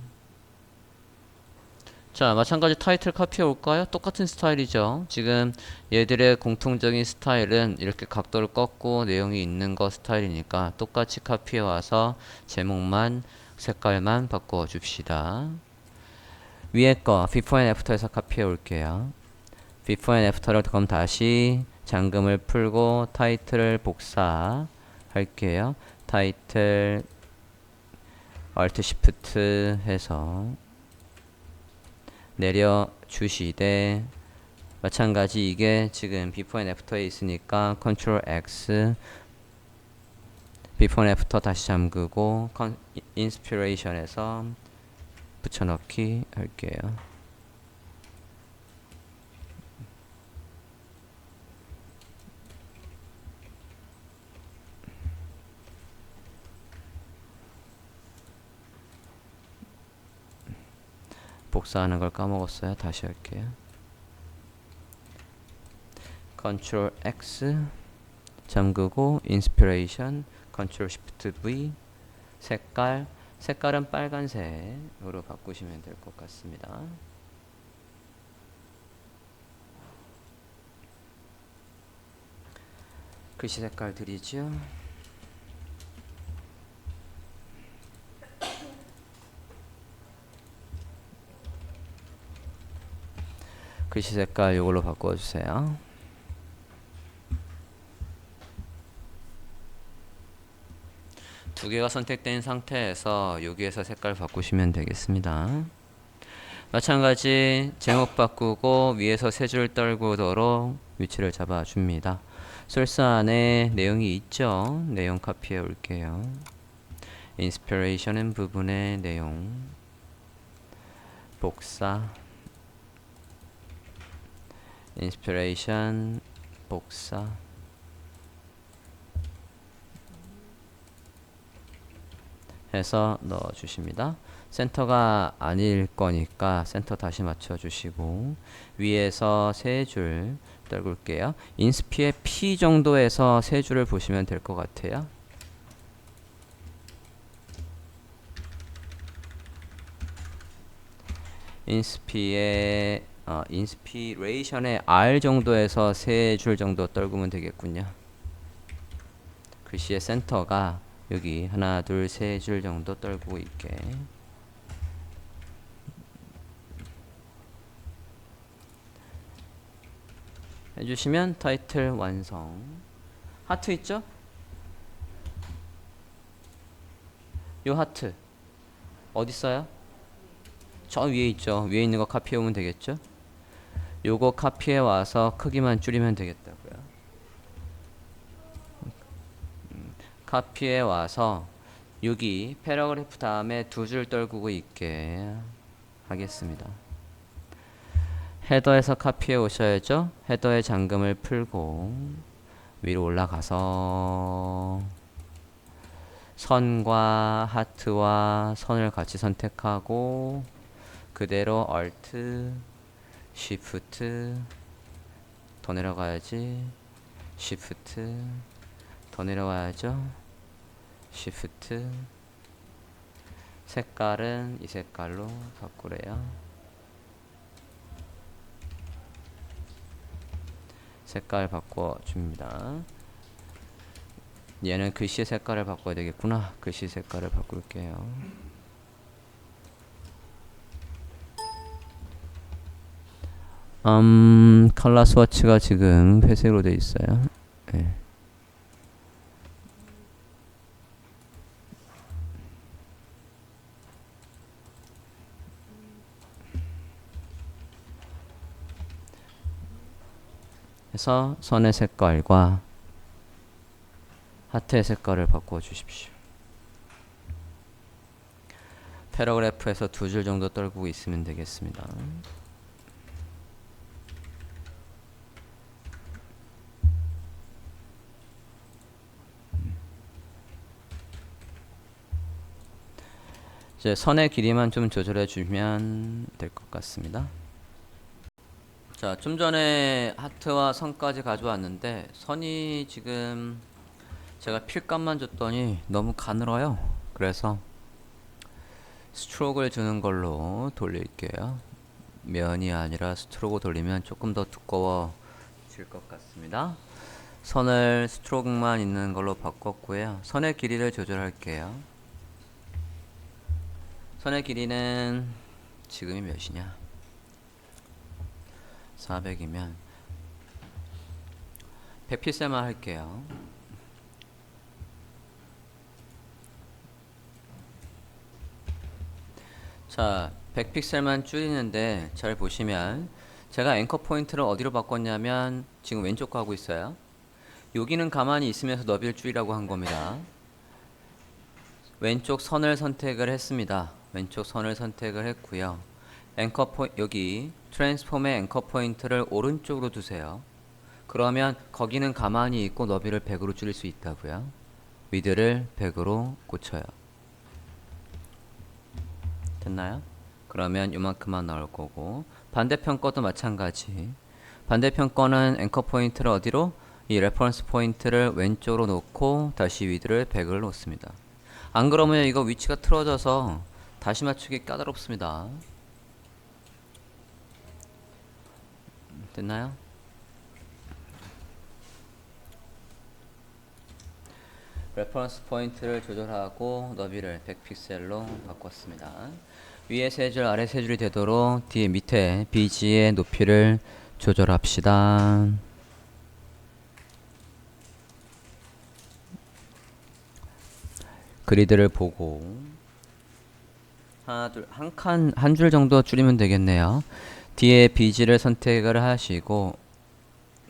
자, 마찬가지 타이틀 카피해 올까요? 똑같은 스타일이죠. 지금 얘들의 공통적인 스타일은 이렇게 각도를 꺾고 내용이 있는 거 스타일이니까 똑같이 카피해 와서 제목만 색깔만 바꿔 줍시다. 위에 거 before and after에서 카피해 올게요. before and after를 그럼 다시 잠금을 풀고 타이틀을 복사 할게요. 타이틀 Alt Shift 해서 내려 주시되 마찬가지 이게 지금 before and after에 있으니까 Ctrl X before and after 다시 잠그고 inspiration에서 붙여넣기 할게요. 복사하는 걸 까먹었어요. 다시 할게요. Ctrl X 잠그고 인스피레이션 Ctrl Shift V 색깔은 빨간색으로 바꾸시면 될 것 같습니다. 글씨 색깔 드리죠. 글씨 색깔 이걸로 바꿔주세요. 두 개가 선택된 상태에서 여기에서 색깔 바꾸시면 되겠습니다. 마찬가지 제목 바꾸고 위에서 세 줄 떨구도록 위치를 잡아줍니다. 소스 안에 내용이 있죠? 내용 카피해 올게요. 인스피레이션은 부분의 내용 복사 인스피레이션 복사 해서 넣어 주십니다. 센터가 아닐 거니까 센터 다시 맞춰 주시고 위에서 세 줄 떨굴게요. 인스피의 P 정도에서 세 줄을 보시면 될 것 같아요. 인스피의 인스피레이션의 R 정도에서 세 줄 정도 떨구면 되겠군요. 글씨의 센터가 여기 하나 둘 세 줄 정도 떨고 있게 해주시면 타이틀 완성. 하트 있죠? 요 하트 어디 있어요? 저 위에 있죠. 위에 있는 거 카피해 오면 되겠죠? 요거 카피해 와서 크기만 줄이면 되겠다고요. 카피해 와서 여기 패러그래프 다음에 두 줄 떨구고 있게 하겠습니다. 헤더에서 카피해 오셔야죠. 헤더의 잠금을 풀고 위로 올라가서 선과 하트와 선을 같이 선택하고 그대로 Alt Shift 더 내려가야지. Shift 더 내려와야죠. Shift 색깔은 이 색깔로 바꾸래요. 색깔 바꿔줍니다. 얘는 글씨 색깔을 바꿔야 되겠구나. 글씨 색깔을 바꿀게요. 컬러 스와치가 지금 회색으로 되어 있어요. 네. 그래서 선의 색깔과 하트의 색깔을 바꿔 주십시오. 패러그래프에서 두 줄 정도 떨구고 있으면 되겠습니다. 이제 선의 길이만 좀 조절해 주면 될 것 같습니다. 자, 좀 전에 하트와 선까지 가져왔는데 선이 지금 제가 필감만 줬더니 너무 가늘어요. 그래서 스트로크를 주는 걸로 돌릴게요. 면이 아니라 스트로크 돌리면 조금 더 두꺼워질 것 같습니다. 선을 스트로크만 있는 걸로 바꿨고요. 선의 길이를 조절할게요. 선의 길이는 지금이 몇이냐? 400이면 100픽셀만 할게요. 자, 100픽셀만 줄이는데 잘 보시면 제가 앵커 포인트를 어디로 바꿨냐면 지금 왼쪽 거 하고 있어요. 여기는 가만히 있으면서 너비를 줄이라고 한 겁니다. 왼쪽 선을 선택을 했습니다. 왼쪽 선을 선택을 했고요. 여기 트랜스폼의 앵커 포인트를 오른쪽으로 두세요. 그러면 거기는 가만히 있고 너비를 100으로 줄일 수 있다고요. 위드를 100으로 고쳐요. 됐나요? 그러면 요만큼만 나올 거고, 반대편 것도 마찬가지. 반대편 거는 앵커 포인트를 어디로? 이 레퍼런스 포인트를 왼쪽으로 놓고 다시 위드를 100을 놓습니다. 안 그러면 이거 위치가 틀어져서 다시 맞추기 까다롭습니다. 됐나요? 레퍼런스 포인트를 조절하고 너비를 100픽셀로 바꿨습니다. 위에 세 줄, 아래 세 줄이 되도록 뒤에 밑에 BG의 높이를 조절합시다. 그리드를 보고 하나, 둘, 한 줄 정도 줄이면 되겠네요. 뒤에 BG를 선택을 하시고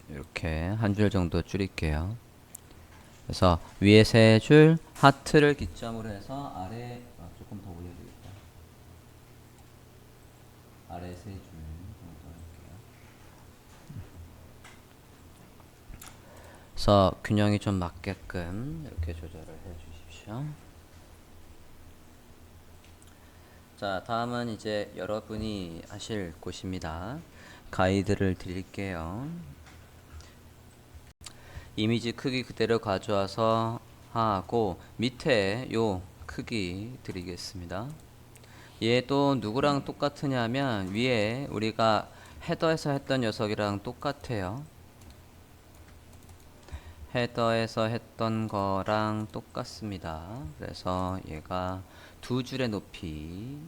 이렇게 한 줄 정도 줄일게요. 그래서 위에 세 줄 하트를 기점으로 해서 아래 조금 더 올려드릴게요. 아래 세 줄 정도 할게요. 그래서 균형이 좀 맞게끔 이렇게 조절을 해 주십시오. 자, 다음은 이제 여러분이 하실 곳입니다. 가이드를 드릴게요. 이미지 크기 그대로 가져와서 하고 밑에 요 크기 드리겠습니다. 얘도 누구랑 똑같으냐면 위에 우리가 헤더에서 했던 녀석이랑 똑같아요. 헤더에서 했던 거랑 똑같습니다. 그래서 얘가 두 줄의 높이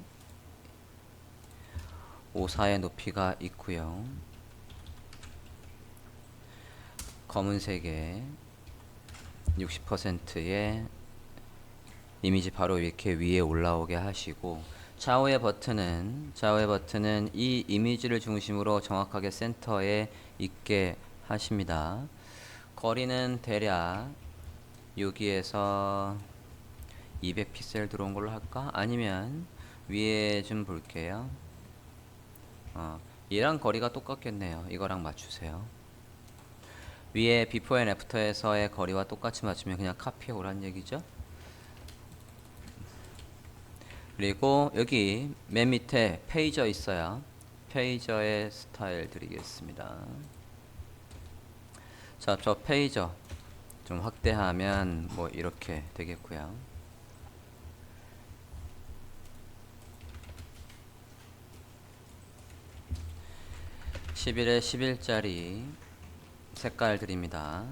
54의 높이가 있고요. 검은색에 60%의 이미지 바로 이렇게 위에 올라오게 하시고 좌우의 버튼은 이 이미지를 중심으로 정확하게 센터에 있게 하십니다. 거리는 대략 여기에서 200픽셀 들어온 걸로 할까? 아니면 위에 좀 볼게요. 얘랑 거리가 똑같겠네요. 이거랑 맞추세요. 위에 비포 앤 애프터에서의 거리와 똑같이 맞추면 그냥 카피해 오란 얘기죠. 그리고 여기 맨 밑에 페이저 있어요. 페이저의 스타일 드리겠습니다. 자, 저 페이저 좀 확대하면 뭐 이렇게 되겠고요. 11에 11짜리 색깔 드립니다.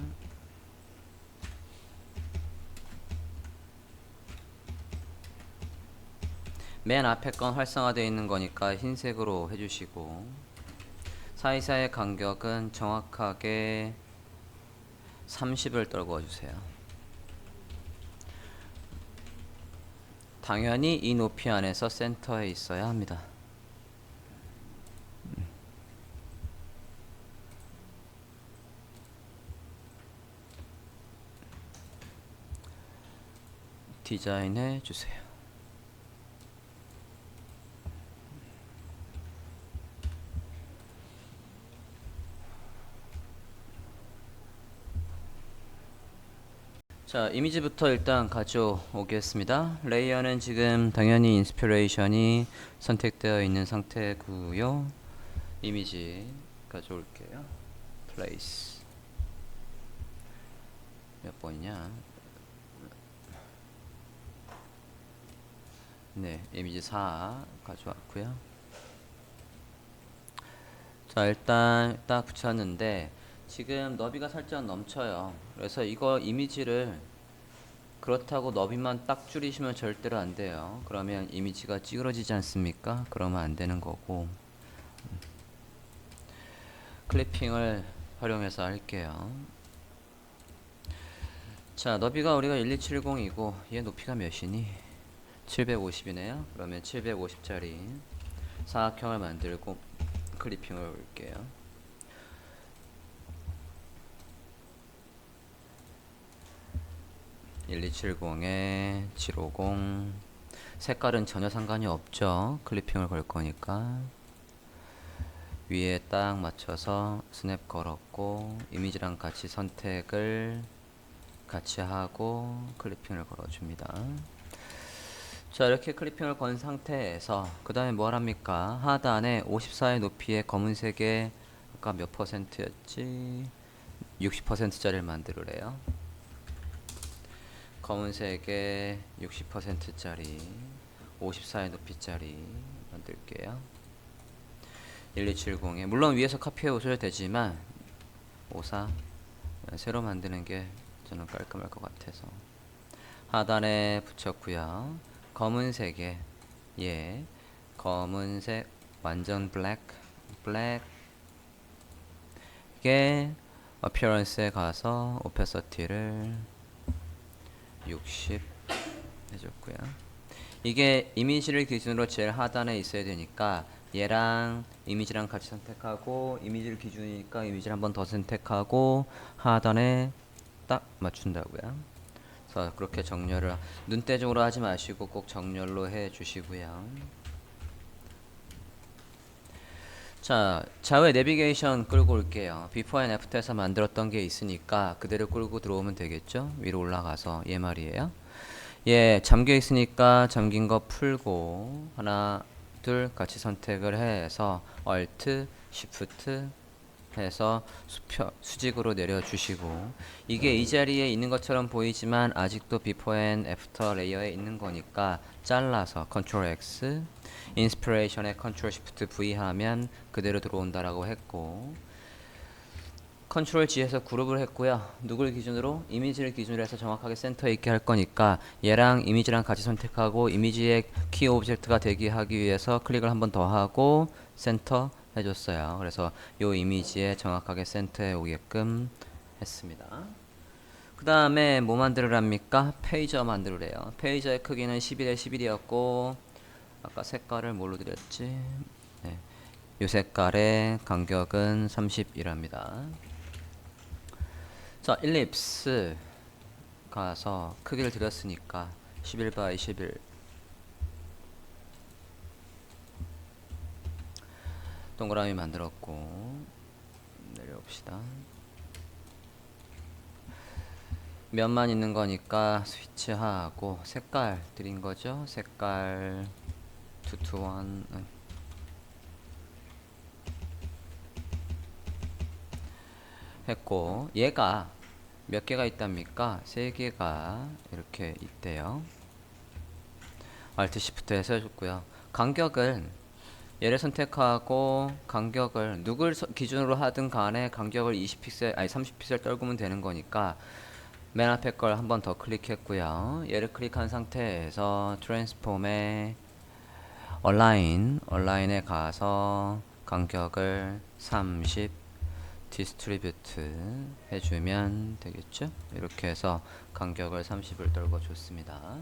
맨 앞에 건 활성화되어 있는 거니까 흰색으로 해주시고 사이사이의 간격은 정확하게 30을 떨궈 주세요. 당연히 이 높이 안에서 센터에 있어야 합니다. 디자인해 주세요. 자, 이미지부터 일단 가져오겠습니다. 레이어는 지금 당연히 인스피레이션이 선택되어 있는 상태고요. 이미지 가져올게요. 플레이스 몇 번이냐? 네, 이미지 4 가져왔고요. 자, 일단 딱 붙였는데 지금 너비가 살짝 넘쳐요. 그래서 이거 이미지를 그렇다고 너비만 딱 줄이시면 절대로 안 돼요. 그러면 이미지가 찌그러지지 않습니까? 그러면 안 되는 거고. 클리핑을 활용해서 할게요. 자, 너비가 우리가 1270이고 얘 높이가 몇이니? 750이네요. 그러면 750짜리 사각형을 만들고 클리핑을 올게요. (1270에) 750 색깔은 전혀 상관이 없죠. 클리핑을 걸 거니까 위에 딱 맞춰서 스냅 걸었고 이미지랑 같이 선택을 같이 하고 클리핑을 걸어줍니다. 자, 이렇게 클리핑을 건 상태에서 그 다음에 뭘 합니까? 하단에 54의 높이의 검은색의 아까 몇 퍼센트였지? 60%짜리를 만들으래요. 검은색의 60%짜리 54의 높이짜리 만들게요. 1270에 물론 위에서 카피해 오셔도 되지만 54 새로 만드는 게 저는 깔끔할 것 같아서 하단에 붙였고요. 검은색에 예 검은색 완전 블랙에 어피어런스에 가서 오페서티를 60 해줬고요. 이게 이미지를 기준으로 제일 하단에 있어야 되니까 얘랑 이미지랑 같이 선택하고 이미지를 기준이니까 이미지를 한 번 더 선택하고 하단에 딱 맞춘다고요. 그래서 그렇게 정렬을 눈대중으로 하지 마시고 꼭 정렬로 해 주시고요. 자, 좌회 내비게이션 끌고 올게요. 비포 앤 애프터에서 만들었던 게 있으니까 그대로 끌고 들어오면 되겠죠? 위로 올라가서 얘 말이에요. 얘 잠겨 있으니까 잠긴 거 풀고 하나 둘 같이 선택을 해서 Alt, Shift 해서 수직으로 내려주시고 이게 이 자리에 있는 것처럼 보이지만 아직도 비포 앤 애프터 레이어에 있는 거니까 잘라서 Ctrl X 인스피레이션에 Ctrl Shift V 하면 그대로 들어온다라고 했고 Ctrl G에서 그룹을 했고요. 누굴 기준으로? 이미지를 기준으로 해서 정확하게 센터에 있게 할 거니까 얘랑 이미지랑 같이 선택하고 이미지의 키 오브젝트가 되게 하기 위해서 클릭을 한 번 더 하고 센터 해줬어요. 그래서 요 이미지에 정확하게 센터에 오게끔 했습니다. 그 다음에 뭐 만들으랍니까? 페이저 만들으래요. 페이저의 크기는 11에 11이었고 아까 색깔을 뭘로 드렸지? 네. 요 색깔의 간격은 30이랍니다. 자, 일립스 가서 크기를 드렸으니까 11 by 11 동그라미 만들었고 내려옵시다. 면만 있는 거니까 스위치하고 색깔 드린 거죠. 색깔 2 to 1 했고 얘가 몇 개가 있답니까? 3개가 이렇게 있대요. Alt Shift 해서 해줬고요. 간격은 얘를 선택하고 간격을 누굴 기준으로 하든 간에 간격을 20픽셀 아니 30픽셀 떨구면 되는 거니까 맨 앞에 걸 한 번 더 클릭했고요. 얘를 클릭한 상태에서 트랜스폼에 얼라인에 가서 간격을 30 디스트리뷰트 해주면 되겠죠? 이렇게 해서 간격을 30을 떨궈 줬습니다.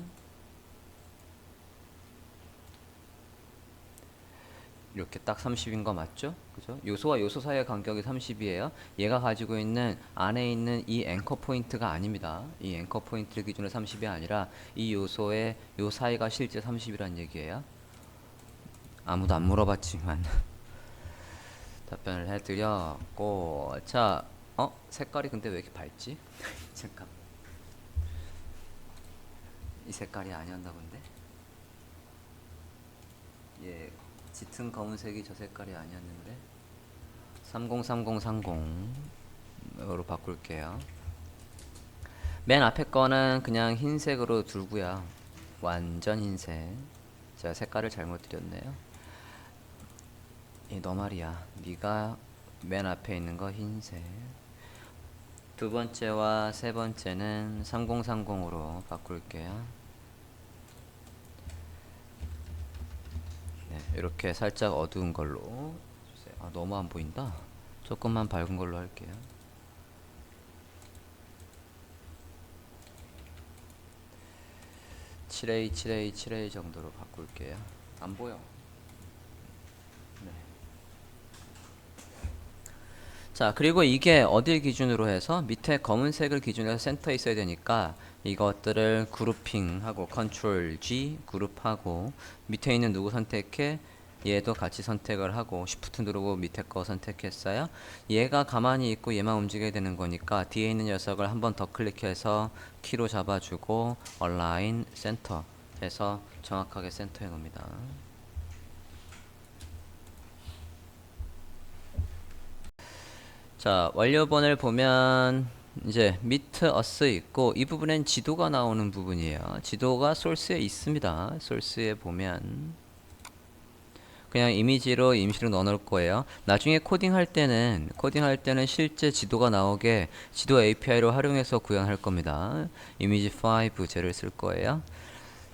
이렇게 딱 30인 거 맞죠? 그죠? 요소와 요소 사이의 간격이 30이에요. 얘가 가지고 있는 안에 있는 이 앵커 포인트가 아닙니다. 이 앵커 포인트 기준으로 30이 아니라 이 요소의 요 사이가 실제 30이란 얘기예요. 아무도 안 물어봤지만 답변을 해드렸고, 자, 색깔이 근데 왜 이렇게 밝지? 잠깐, 이 색깔이 아니었나 본데? 예, 짙은 검은색이 저 색깔이 아니었는데 303030으로 바꿀게요. 맨 앞에 거는 그냥 흰색으로 두고요. 완전 흰색. 제가 색깔을 잘못 드렸네요. 너 말이야. 네가 맨 앞에 있는 거 흰색. 두 번째와 세 번째는 3030으로 바꿀게요. 네, 이렇게 살짝 어두운 걸로 주세요. 너무 안 보인다. 조금만 밝은 걸로 할게요. 칠A 정도로 바꿀게요. 안 보여. 네. 자, 그리고 이게 어딜 기준으로 해서 밑에 검은색을 기준으로 해서 센터에 있어야 되니까 이것들을 그룹핑하고 컨트롤 G 그룹하고 밑에 있는 누구 선택해? 얘도 같이 선택을 하고 Shift 누르고 밑에 거 선택했어요. 얘가 가만히 있고 얘만 움직여야 되는 거니까 뒤에 있는 녀석을 한 번 더 클릭해서 키로 잡아주고 Align Center 해서 정확하게 센터에 놓습니다. 자, 완료본을 보면 이제 meet us 있고 이 부분엔 지도가 나오는 부분이에요. 지도가 소스에 있습니다. 소스에 보면 그냥 이미지로 임시로 넣어 놓을 거예요. 나중에 코딩할 때는 실제 지도가 나오게 지도 API로 활용해서 구현할 겁니다. 이미지 5 쟤를 쓸 거예요.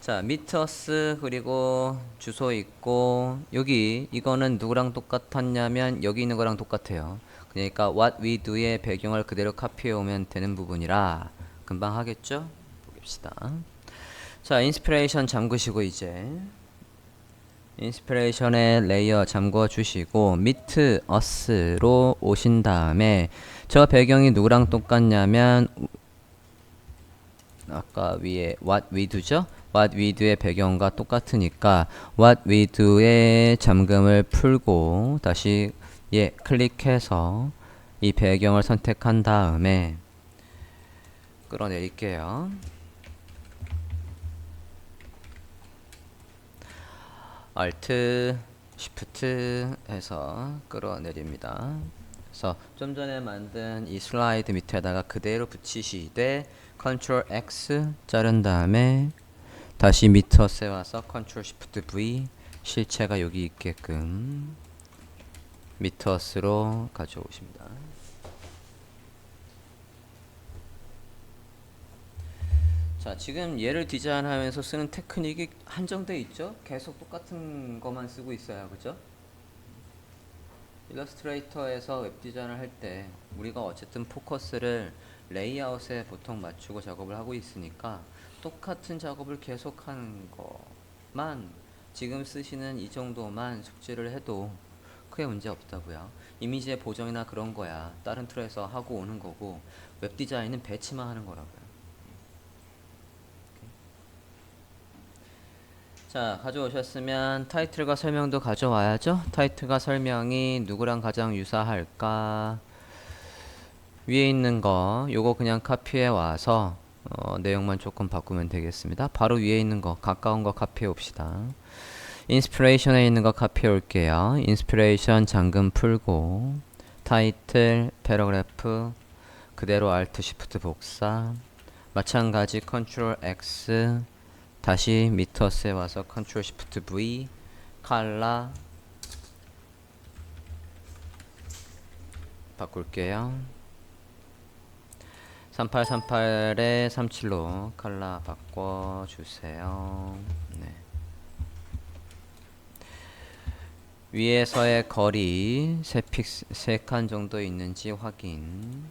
자, meet us 그리고 주소 있고 여기 이거는 누구랑 똑같았냐면 여기 있는 거랑 똑같아요. 그러니까 what we do의 배경을 그대로 카피해 오면 되는 부분이라 금방 하겠죠? 보겠습니다. 자, 인스피레이션 잠그시고 이제 인스피레이션의 레이어 잠궈 주시고 meet us로 오신 다음에 저 배경이 누구랑 똑같냐면 아까 위에 what we do죠? what we do의 배경과 똑같으니까 what we do의 잠금을 풀고 다시 클릭해서 이 배경을 선택한 다음에 끌어내릴게요. Alt, Shift 해서 끌어내립니다. 그래서 좀 전에 만든 이 슬라이드 밑에다가 그대로 붙이시되 Ctrl X 자른 다음에 다시 미터스에 와서 Ctrl Shift V 실체가 여기 있게끔 미터스로 가져오십니다. 자, 지금 얘를 디자인하면서 쓰는 테크닉이 한정돼 있죠? 계속 똑같은 것만 쓰고 있어요. 그죠? 일러스트레이터에서 웹 디자인을 할 때 우리가 어쨌든 포커스를 레이아웃에 보통 맞추고 작업을 하고 있으니까 똑같은 작업을 계속하는 것만 지금 쓰시는 이 정도만 숙지를 해도 크게 문제 없다고요. 이미지의 보정이나 그런 거야 다른 툴에서 하고 오는 거고 웹 디자인은 배치만 하는 거라고요. 자, 가져오셨으면 타이틀과 설명도 가져와야죠. 타이틀과 설명이 누구랑 가장 유사할까? 위에 있는 거 요거 그냥 카피해 와서 내용만 조금 바꾸면 되겠습니다. 바로 위에 있는 거 가까운 거 카피해 옵시다. 인스피레이션에 있는 거 카피해 올게요. 인스피레이션 잠금 풀고 타이틀 패러그래프 그대로 Alt Shift 복사 마찬가지 Ctrl X 다시 미터스에 와서 Ctrl Shift V 컬러 바꿀게요. 3838에 37로 컬러 바꿔주세요. 네. 위에서의 거리 3칸 정도 있는지 확인.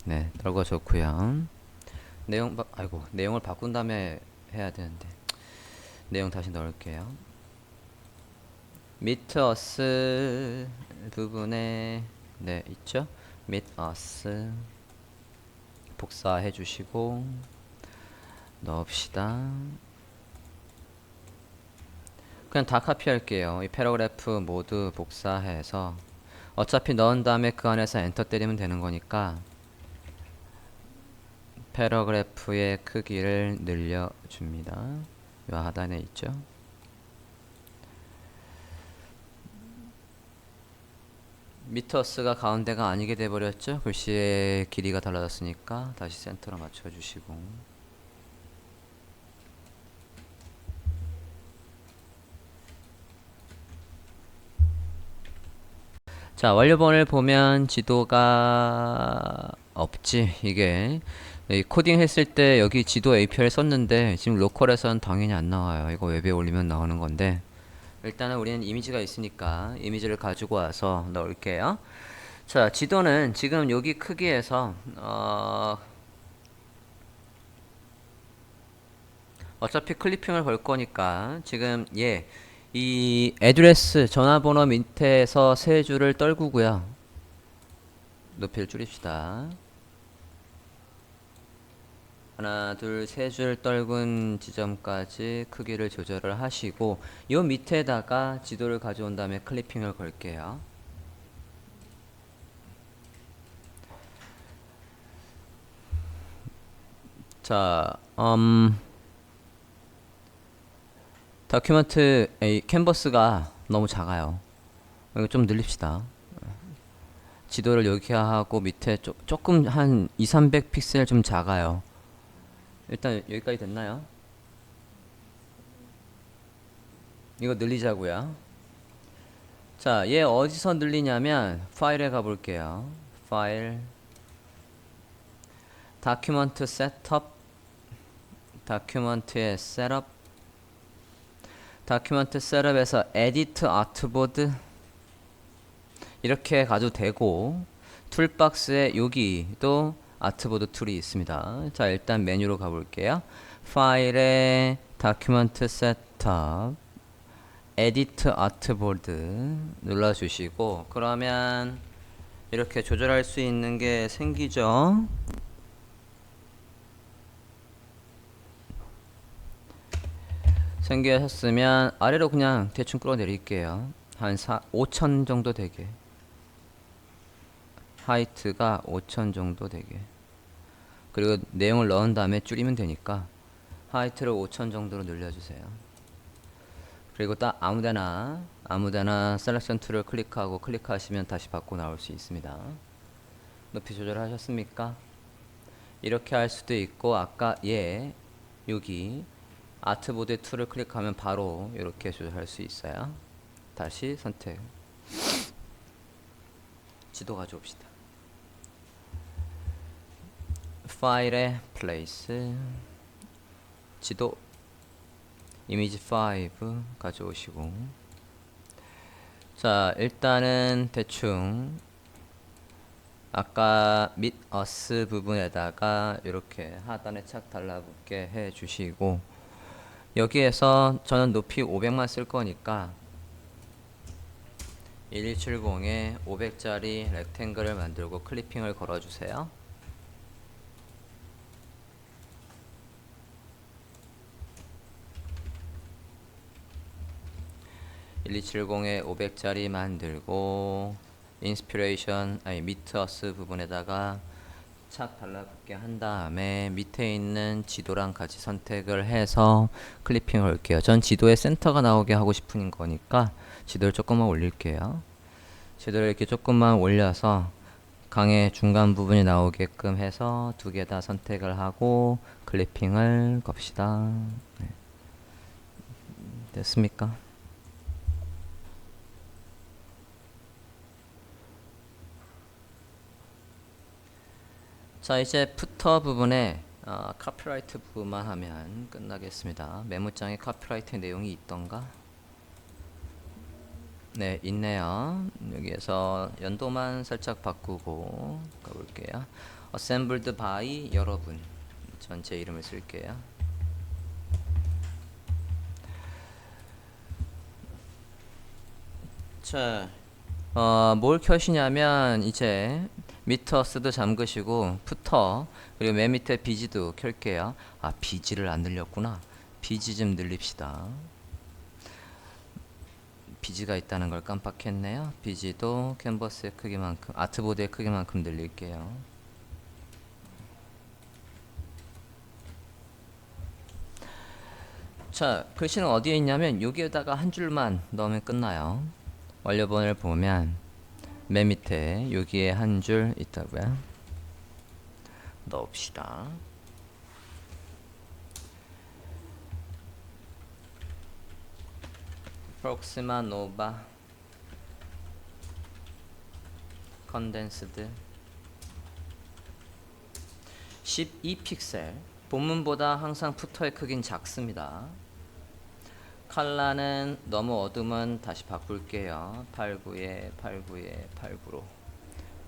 네, 떨궈 좋고요. 내용을 바꾼 다음에 해야 되는데 내용 다시 넣을게요. meet us 부분에 네 있죠? meet us 복사해 주시고 넣읍시다. 그냥 다 카피할게요. 이 패러그래프 모두 복사해서 어차피 넣은 다음에 그 안에서 엔터 때리면 되는 거니까 패러그래프의 크기를 늘려줍니다. 요 하단에 있죠. 미터스가 가운데가 아니게 돼버렸죠. 글씨의 길이가 달라졌으니까 다시 센터로 맞춰주시고, 자, 완료본을 보면 지도가 없지. 이게 이 코딩 했을 때 여기 지도 API를 썼는데 지금 로컬에서는 당연히 안 나와요. 이거 웹에 올리면 나오는 건데, 일단은 우리는 이미지가 있으니까 이미지를 가지고 와서 넣을게요. 자, 지도는 지금 여기 크기에서 어차피 클리핑을 걸 거니까 지금 이 애드레스 전화번호 밑에서 세 줄을 떨구고요. 높이를 줄입시다. 하나, 둘, 세 줄 떨군 지점까지 크기를 조절을 하시고 요 밑에다가 지도를 가져온 다음에 클리핑을 걸게요. 자, 다큐멘트 캔버스가 너무 작아요. 이거 좀 늘립시다. 지도를 여기 하고 밑에 조금 한 2, 300 픽셀 좀 작아요. 일단 여기까지 됐나요? 이거 늘리자고요. 자, 얘 어디서 늘리냐면 파일에 가볼게요. 파일, 다큐멘트 셋업, 다큐멘트의 셋업, 다큐멘트 셋업에서 에디트 아트보드 이렇게 가도 되고, 툴박스에 여기도 아트보드 툴이 있습니다. 자, 일단 메뉴로 가볼게요. 파일에 다큐멘트 셋업, 에디트 아트보드 눌러주시고, 그러면 이렇게 조절할 수 있는 게 생기죠. 생기셨으면 아래로 그냥 대충 끌어내릴게요. 한 5천 정도 되게, 하이트가 5천 정도 되게, 그리고 내용을 넣은 다음에 줄이면 되니까 하이트를 5천 정도로 늘려주세요. 그리고 딱 아무데나 셀렉션 툴을 클릭하시면 다시 바꿔 나올 수 있습니다. 높이 조절하셨습니까? 이렇게 할 수도 있고, 아까 여기 아트보드 툴을 클릭하면 바로 이렇게 조절할 수 있어요. 다시 선택, 지도 가져옵시다. 파일에 플레이스, 지도, 이미지 5 가져오시고, 자, 일단은 대충 아까 meet us 부분에다가 이렇게 하단에 착 달라붙게 해 주시고, 여기에서 저는 높이 500만 쓸 거니까 1170에 500짜리 렉탱글을 만들고 클리핑을 걸어 주세요. (1270에) 500짜리 만들고, 인스피레이션 미트 어스 부분에다가 착 달라붙게 한 다음에 밑에 있는 지도랑 같이 선택을 해서 클리핑을 올게요. 전 지도의 센터가 나오게 하고 싶은 거니까 지도를 조금만 올릴게요. 지도를 이렇게 조금만 올려서 강의 중간 부분이 나오게끔 해서 두 개 다 선택을 하고 클리핑을 겁시다. 네. 됐습니까? 자, 이제 푸터 부분에 카피라이트 부분만 하면 끝나겠습니다. 메모장에 카피라이트 내용이 있던가? 네, 있네요. 여기에서 연도만 살짝 바꾸고 가볼게요. Assembled by 여러분 전체 이름을 쓸게요. 자, 뭘 켜시냐면 이제 미터스도 잠그시고 푸터 그리고 맨 밑에 비지도 켤게요. 아, 비지를 안 늘렸구나. 비지 좀 늘립시다. 비지가 있다는 걸 깜빡했네요. 비지도 캔버스의 크기만큼, 아트보드의 크기만큼 늘릴게요. 자, 글씨는 어디에 있냐면 여기에다가 한 줄만 넣으면 끝나요. 완료본을 보면 맨 밑에 여기에 한 줄 있다고요. 넣읍시다. 프록시마 노바 컨덴스드 12픽셀. 본문보다 항상 푸터의 크기는 작습니다. 컬러는 너무 어두우면 다시 바꿀게요. 89에 89에 89로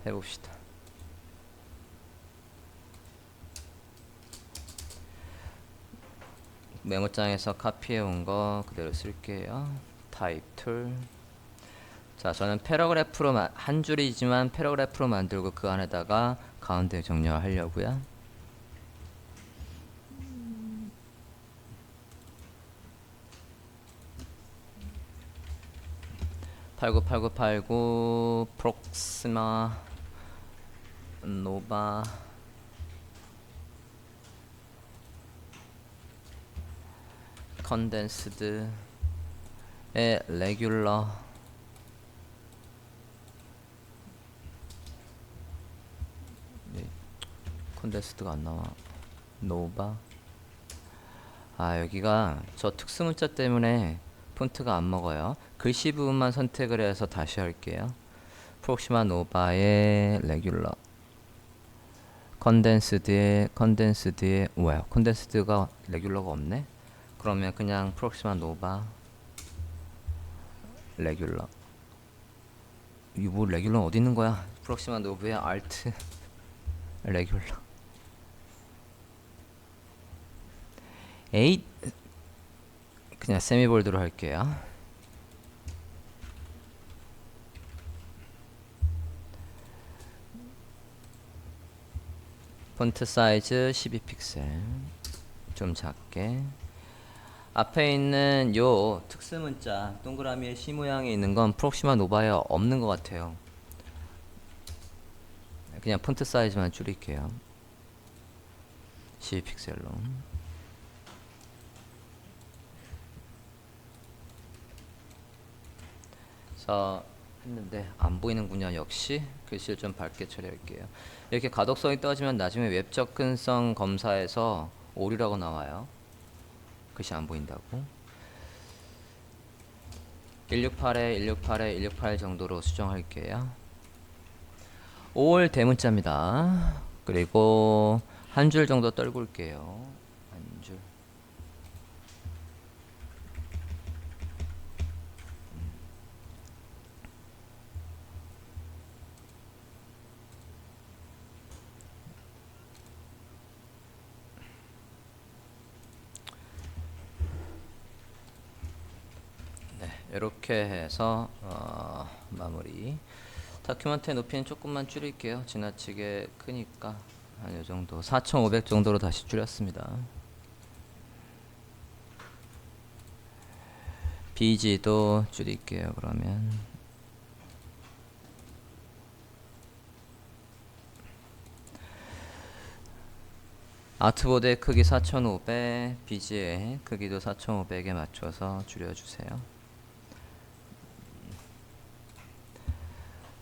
해봅시다. 메모장에서 카피해 온 거 그대로 쓸게요. 타입 툴. 자, 저는 패러그래프로 한 줄이지만 패러그래프로 만들고 그 안에다가 가운데 정렬하려고요. 팔구 프록시마 노바 컨덴스드의 레귤러 컨덴스드가 안 나와. 노바. 아, 여기가 저 특수문자 때문에 폰트가 안 먹어요. 글씨 부분만 선택을 해서 다시 할게요. 프록시마 노바의 레귤러 컨덴스드의 뭐야? 컨덴스드가 레귤러가 없네? 그러면 그냥 프록시마 노바 레귤러. 이거 뭐 레귤러 어디 있는 거야? 프록시마 노브의 알트 레귤러. 8 그냥 세미볼드로 할게요. 폰트 사이즈 12픽셀 좀 작게. 앞에 있는 요 특수문자 동그라미의 C 모양에 있는 건 프록시마 노바에 없는 것 같아요. 그냥 폰트 사이즈만 줄일게요. 12픽셀로. 자, 했는데 안 보이는군요. 역시 글씨를 좀 밝게 처리할게요. 이렇게 가독성이 떨어지면 나중에 웹 접근성 검사에서 오류라고 나와요. 글씨 안 보인다고. 168 정도로 수정할게요. 5월 대문자입니다. 그리고 한 줄 정도 떨굴게요. 한 줄. 네, 이렇게 해서 마무리. 다큐멘트의 높이는 조금만 줄일게요. 지나치게 크니까 한 요정도 4500 정도로 다시 줄였습니다. BG도 줄일게요. 그러면 아트보드의 크기 4500, BG의 크기도 4500에 맞춰서 줄여주세요.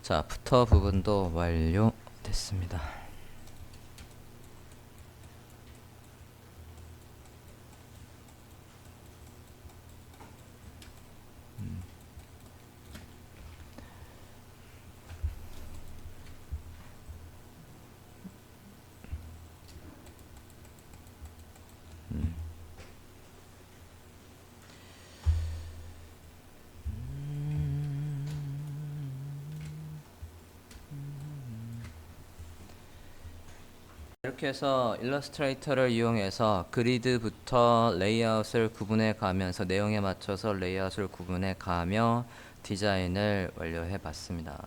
자, 푸터 부분도 완료됐습니다. 이렇게 해서 일러스트레이터를 이용해서 그리드부터 레이아웃을 구분해 가면서 내용에 맞춰서 레이아웃을 구분해 가며 디자인을 완료해 봤습니다.